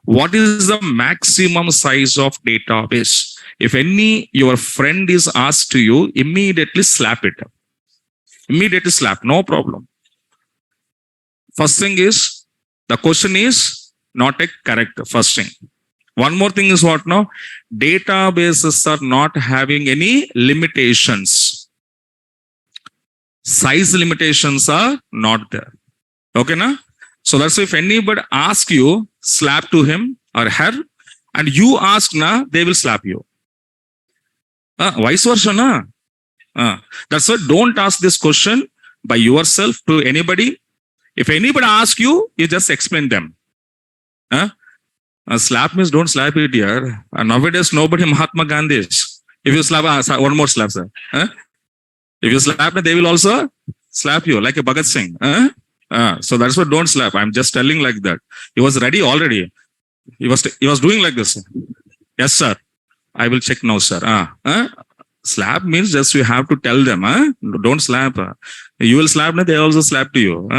What is the maximum size of database? If any your friend is asked to you, immediately slap it. Immediately slap, no problem. First thing is, the question is not a correct first thing. One more thing is what now? Databases are not having any limitations. Size limitations are not there. Okay, na? So that's why if anybody asks you, slap to him or her, and you ask na, they will slap you. Vice versa, na? That's why don't ask this question by yourself to anybody. If anybody asks you, you just explain them. Slap means don't slap it here. Nowadays, nobody Mahatma Gandhi is. If you slap, one more slap, sir. If you slap, they will also slap you like a Bhagat Singh. So that's why don't slap. I'm just telling like that. He was ready already. He was doing like this. Yes, sir. I will check now, sir. Slap means just you have to tell them. Don't slap. You will slap, they also slap to you.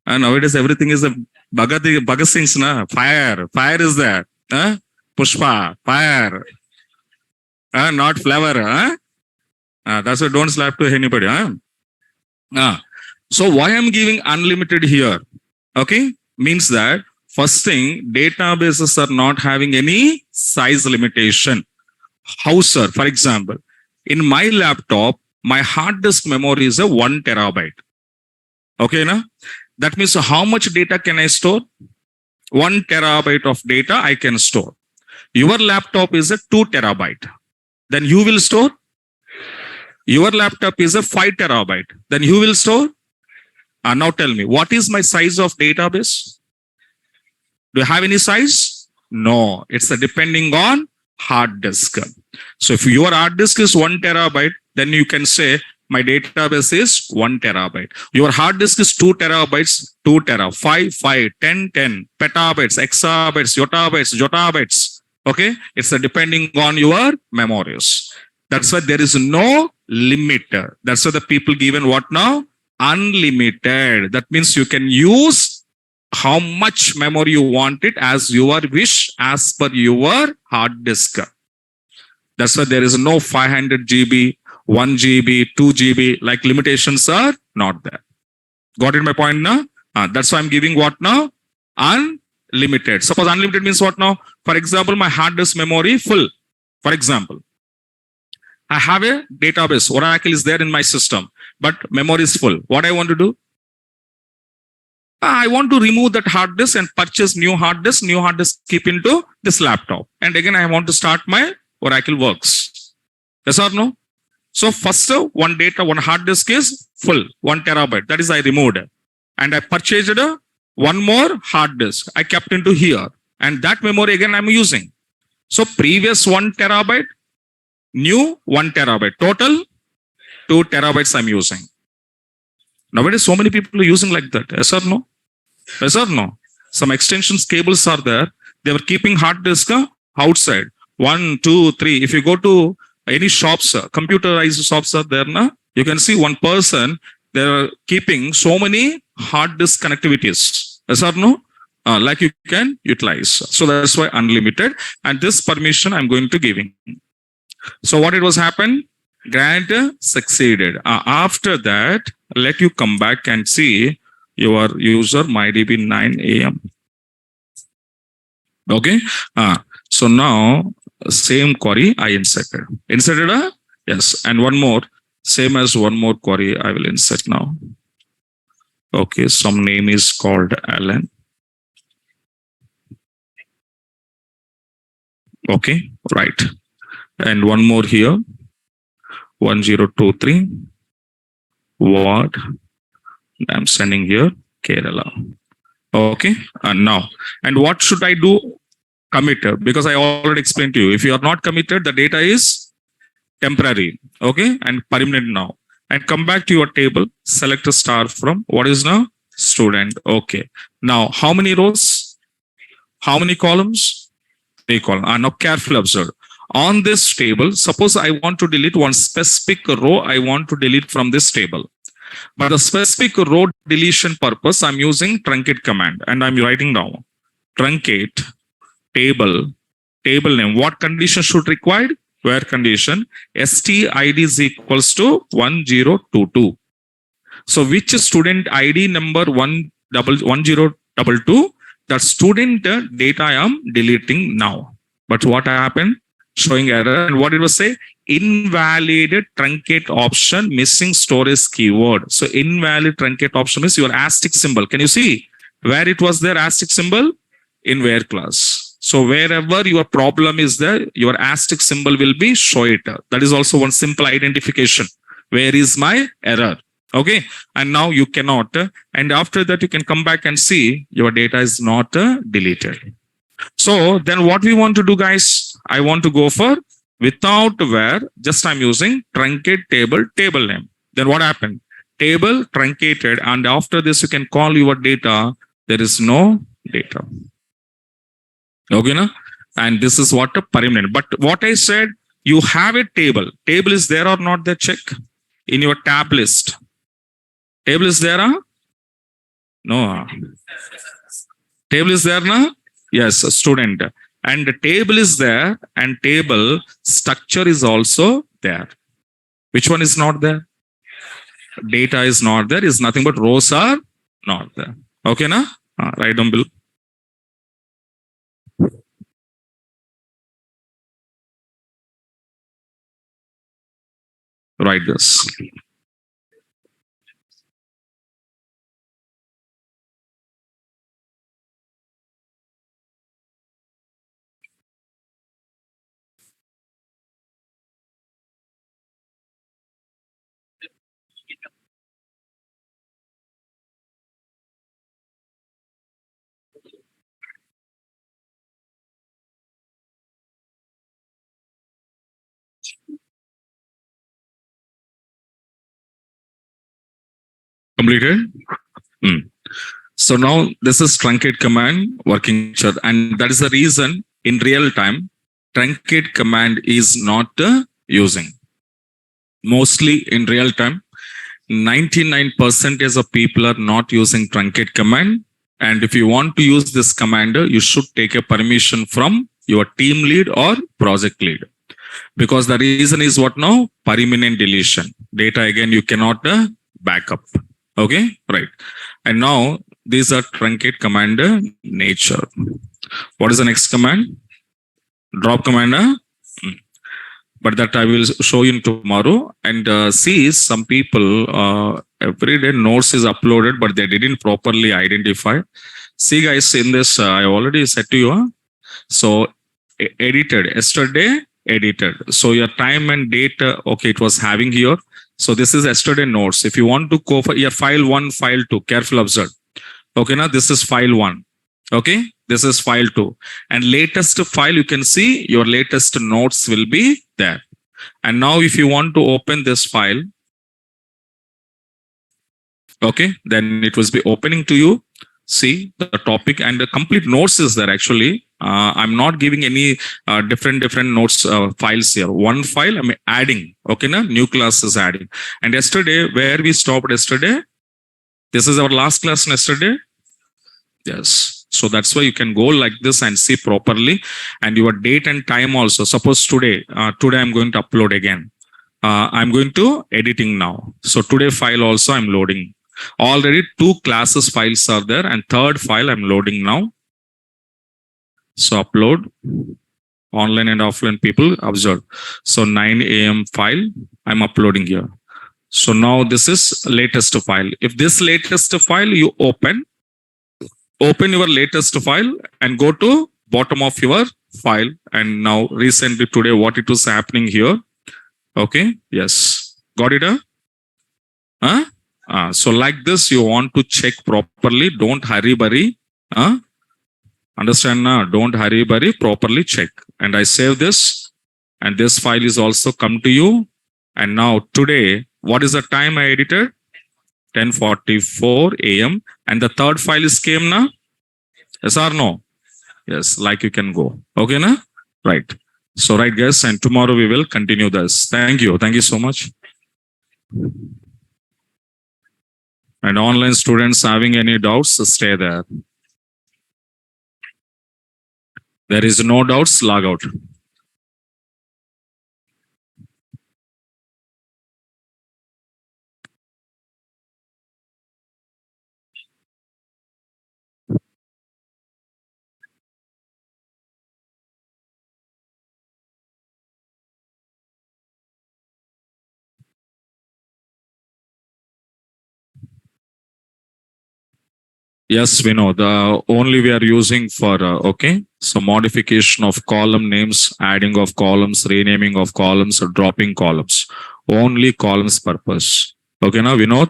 And nowadays everything is a Bhagat Singh's na. Fire. Fire is there. Pushpa. Fire. Not flower. That's why don't slap to anybody. So why I'm giving unlimited here? Okay. Means that first thing, databases are not having any size limitation. How, sir? For example, in my laptop, my hard disk memory is a 1 terabyte. Okay, na? That means how much data can I store? 1 terabyte of data I can store. Your laptop is a 2 terabyte. Then you will store? Your laptop is a 5 terabyte. Then you will store? Now tell me, what is my size of database? Do you have any size? No, it's depending on hard disk. So if your hard disk is 1 terabyte, then you can say my database is 1 terabyte. Your hard disk is 2 terabytes, 2 tera, 5, 5, 10, 10, petabytes, exabytes, yottabytes, jottabytes. Okay, it's depending on your memories. That's why there is no limit. That's why the people given what now? Unlimited. That means you can use how much memory you want it as your wish, as per your hard disk. That's why there is no 500 GB, 1 GB, 2 GB, like limitations are not there. Got it my point now? That's why I'm giving what now? Unlimited. Suppose unlimited means what now? For example, my hard disk memory full. For example, I have a database, Oracle is there in my system, but memory is full. What I want to do? I want to remove that hard disk and purchase new hard disk keep into this laptop. And again, I want to start my Oracle works. Yes or no? So first one hard disk is full, 1 terabyte. That is I removed. And I purchased one more hard disk. I kept into here. And that memory again I'm using. So previous 1 terabyte, new 1 terabyte. Total 2 terabytes I'm using. Nowadays so many people are using like that. Yes or no? Yes or no? Some extensions cables are there. They were keeping hard disk outside. 1, 2, 3. If you go to any shops, computerized shops are there, na? You can see one person, they're keeping so many hard disk connectivities. Yes or no? Like you can utilize. So that's why unlimited. And this permission I'm going to giving. So what it was happened? Grant succeeded. After that, let you come back and see your user MyDB 9am. Okay. So now same query I inserted. Inserted a yes, and one more same as one more query I will insert now. Okay, some name is called Alan. Okay, right. And one more here 1023 what I'm sending here Kerala. Okay, and now and what should I do? Commit because I already explained to you. If you are not committed, the data is temporary, okay, and permanent now. And come back to your table, select a star from what is now student. Okay. Now, how many rows? How many columns? Three columns. Now, carefully observe. On this table, suppose I want to delete one specific row, I want to delete from this table. But the specific row deletion purpose, I'm using truncate command and I'm writing down truncate table, table name. What condition should required? Where condition stid is equals to 1022. So which student ID number 1022? That student data I am deleting now. But what happened? Showing error. And what it was say? Invalid truncate option missing storage keyword. So invalid truncate option is your asterisk symbol. Can you see where it was there asterisk symbol? In where class. So wherever your problem is there, your asterisk symbol will be show it. That is also one simple identification. Where is my error? Okay. And now you cannot. And after that, you can come back and see your data is not deleted. So then what we want to do, guys? I want to go for without where, just I'm using truncate table name. Then what happened? Table truncated. And after this, you can call your data. There is no data. Okay, na? And this is what a permanent. But what I said, you have a table. Table is there or not there? Check in your tab list. Table is there? Huh? No. Table is there, na? Yes, a student. And the table is there, and table structure is also there. Which one is not there? Data is not there. Is nothing but rows are not there. Okay, na? Write down below. Write this. Completed? Hmm. So now this is truncate command working, and that is the reason in real time truncate command is not using. Mostly in real time, 99% of people are not using truncate command. And if you want to use this command, you should take a permission from your team lead or project lead. Because the reason is what now? Permanent deletion. Data again, you cannot back up. Okay, right. And now these are truncate command nature. What is the next command? Drop command. But that I will show you tomorrow. And see, some people every day notes is uploaded, but they didn't properly identify. See, guys, in this I already said to you. So edited yesterday, edited. So your time and date, okay, it was having here. So this is yesterday notes. If you want to go for your file 1, file 2, careful observe. Okay, now this is file 1. Okay, this is file 2. And latest file, you can see your latest notes will be there. And now if you want to open this file, okay, then it will be opening to you. See the topic and the complete notes is there actually. I'm not giving any different notes files here. One file I'm adding. Okay, na new class is adding. And yesterday, where we stopped yesterday, this is our last class yesterday. Yes. So that's why you can go like this and see properly, and your date and time also. Suppose today, today I'm going to upload again. I'm going to editing now. So today file also I'm loading. Already 2 classes files are there, and third file I'm loading now. So upload, online and offline people observe. So 9 a.m. file I'm uploading here. So now this is latest file. If this latest file you open your latest file and go to bottom of your file. And now recently today what it was happening here. Okay. Yes. Got it? Huh? So like this, you want to check properly. Don't hurry, burry. Understand now? Don't hurry, burry. Properly check. And I save this. And this file is also come to you. And now today, what is the time I edited? 10:44 a.m. And the third file is came now. Yes or no? Yes. Like you can go. Okay, na? Right. So right, guys. And tomorrow we will continue this. Thank you. Thank you so much. And online students having any doubts, stay there. There is no doubts, log out. Yes, we know the only we are using for, okay. So modification of column names, adding of columns, renaming of columns, or dropping columns. Only columns purpose. Okay, now we know,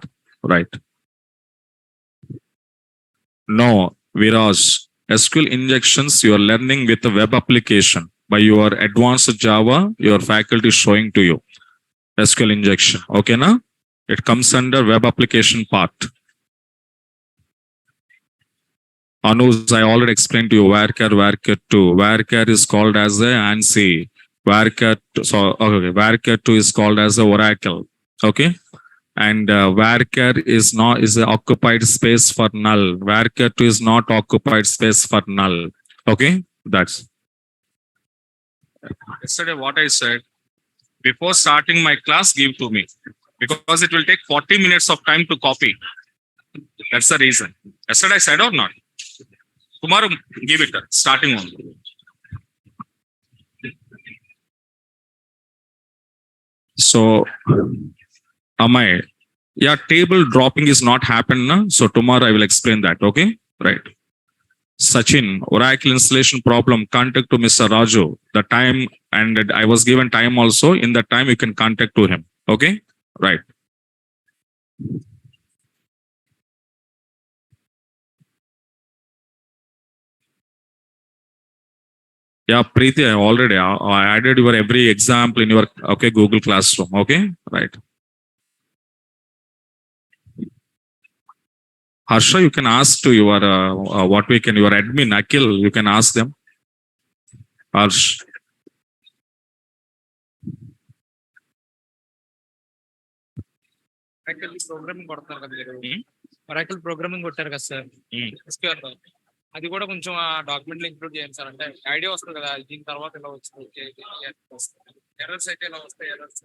right? No, whereas SQL injections you are learning with a web application by your advanced Java, your faculty showing to you SQL injection. Okay, now it comes under web application part. Anuj, I already explained to you varchar, varchar2. Varchar is called as a ANSI. Varchar2 is called as a Oracle. Okay. And varchar is a occupied space for null. Varchar2 is not occupied space for null. Okay. That's yesterday what I said. Before starting my class, give to me. Because it will take 40 minutes of time to copy. That's the reason. Yesterday I said or not? Tomorrow, give it starting only. So, Amay, yeah, table dropping is not happened. Na? So tomorrow I will explain that. Okay, right. Sachin, Oracle installation problem. Contact to Mr. Raju. The time and I was given time also. In the time you can contact to him. Okay, right. Yeah, Preeti, I already I added your every example in your okay Google Classroom. Okay, right. Harsha, you can ask to your what we can your admin Akhil. You can ask them. Harsh. Programming కొడతారు కదా మీరు Oracle programming కొట్టారు కదా sir SQL లో అది కూడా కొంచెం ఆ డాక్యుమెంట్ లో ఇంక్లూడ్ చేయండి సార్ అంటే ఐడియా వస్తుంది కదా దీని తర్వాత ఇలా వచ్చింది ఎర్రర్స్ అయితే ఇలా వస్తాయి ఎర్రర్స్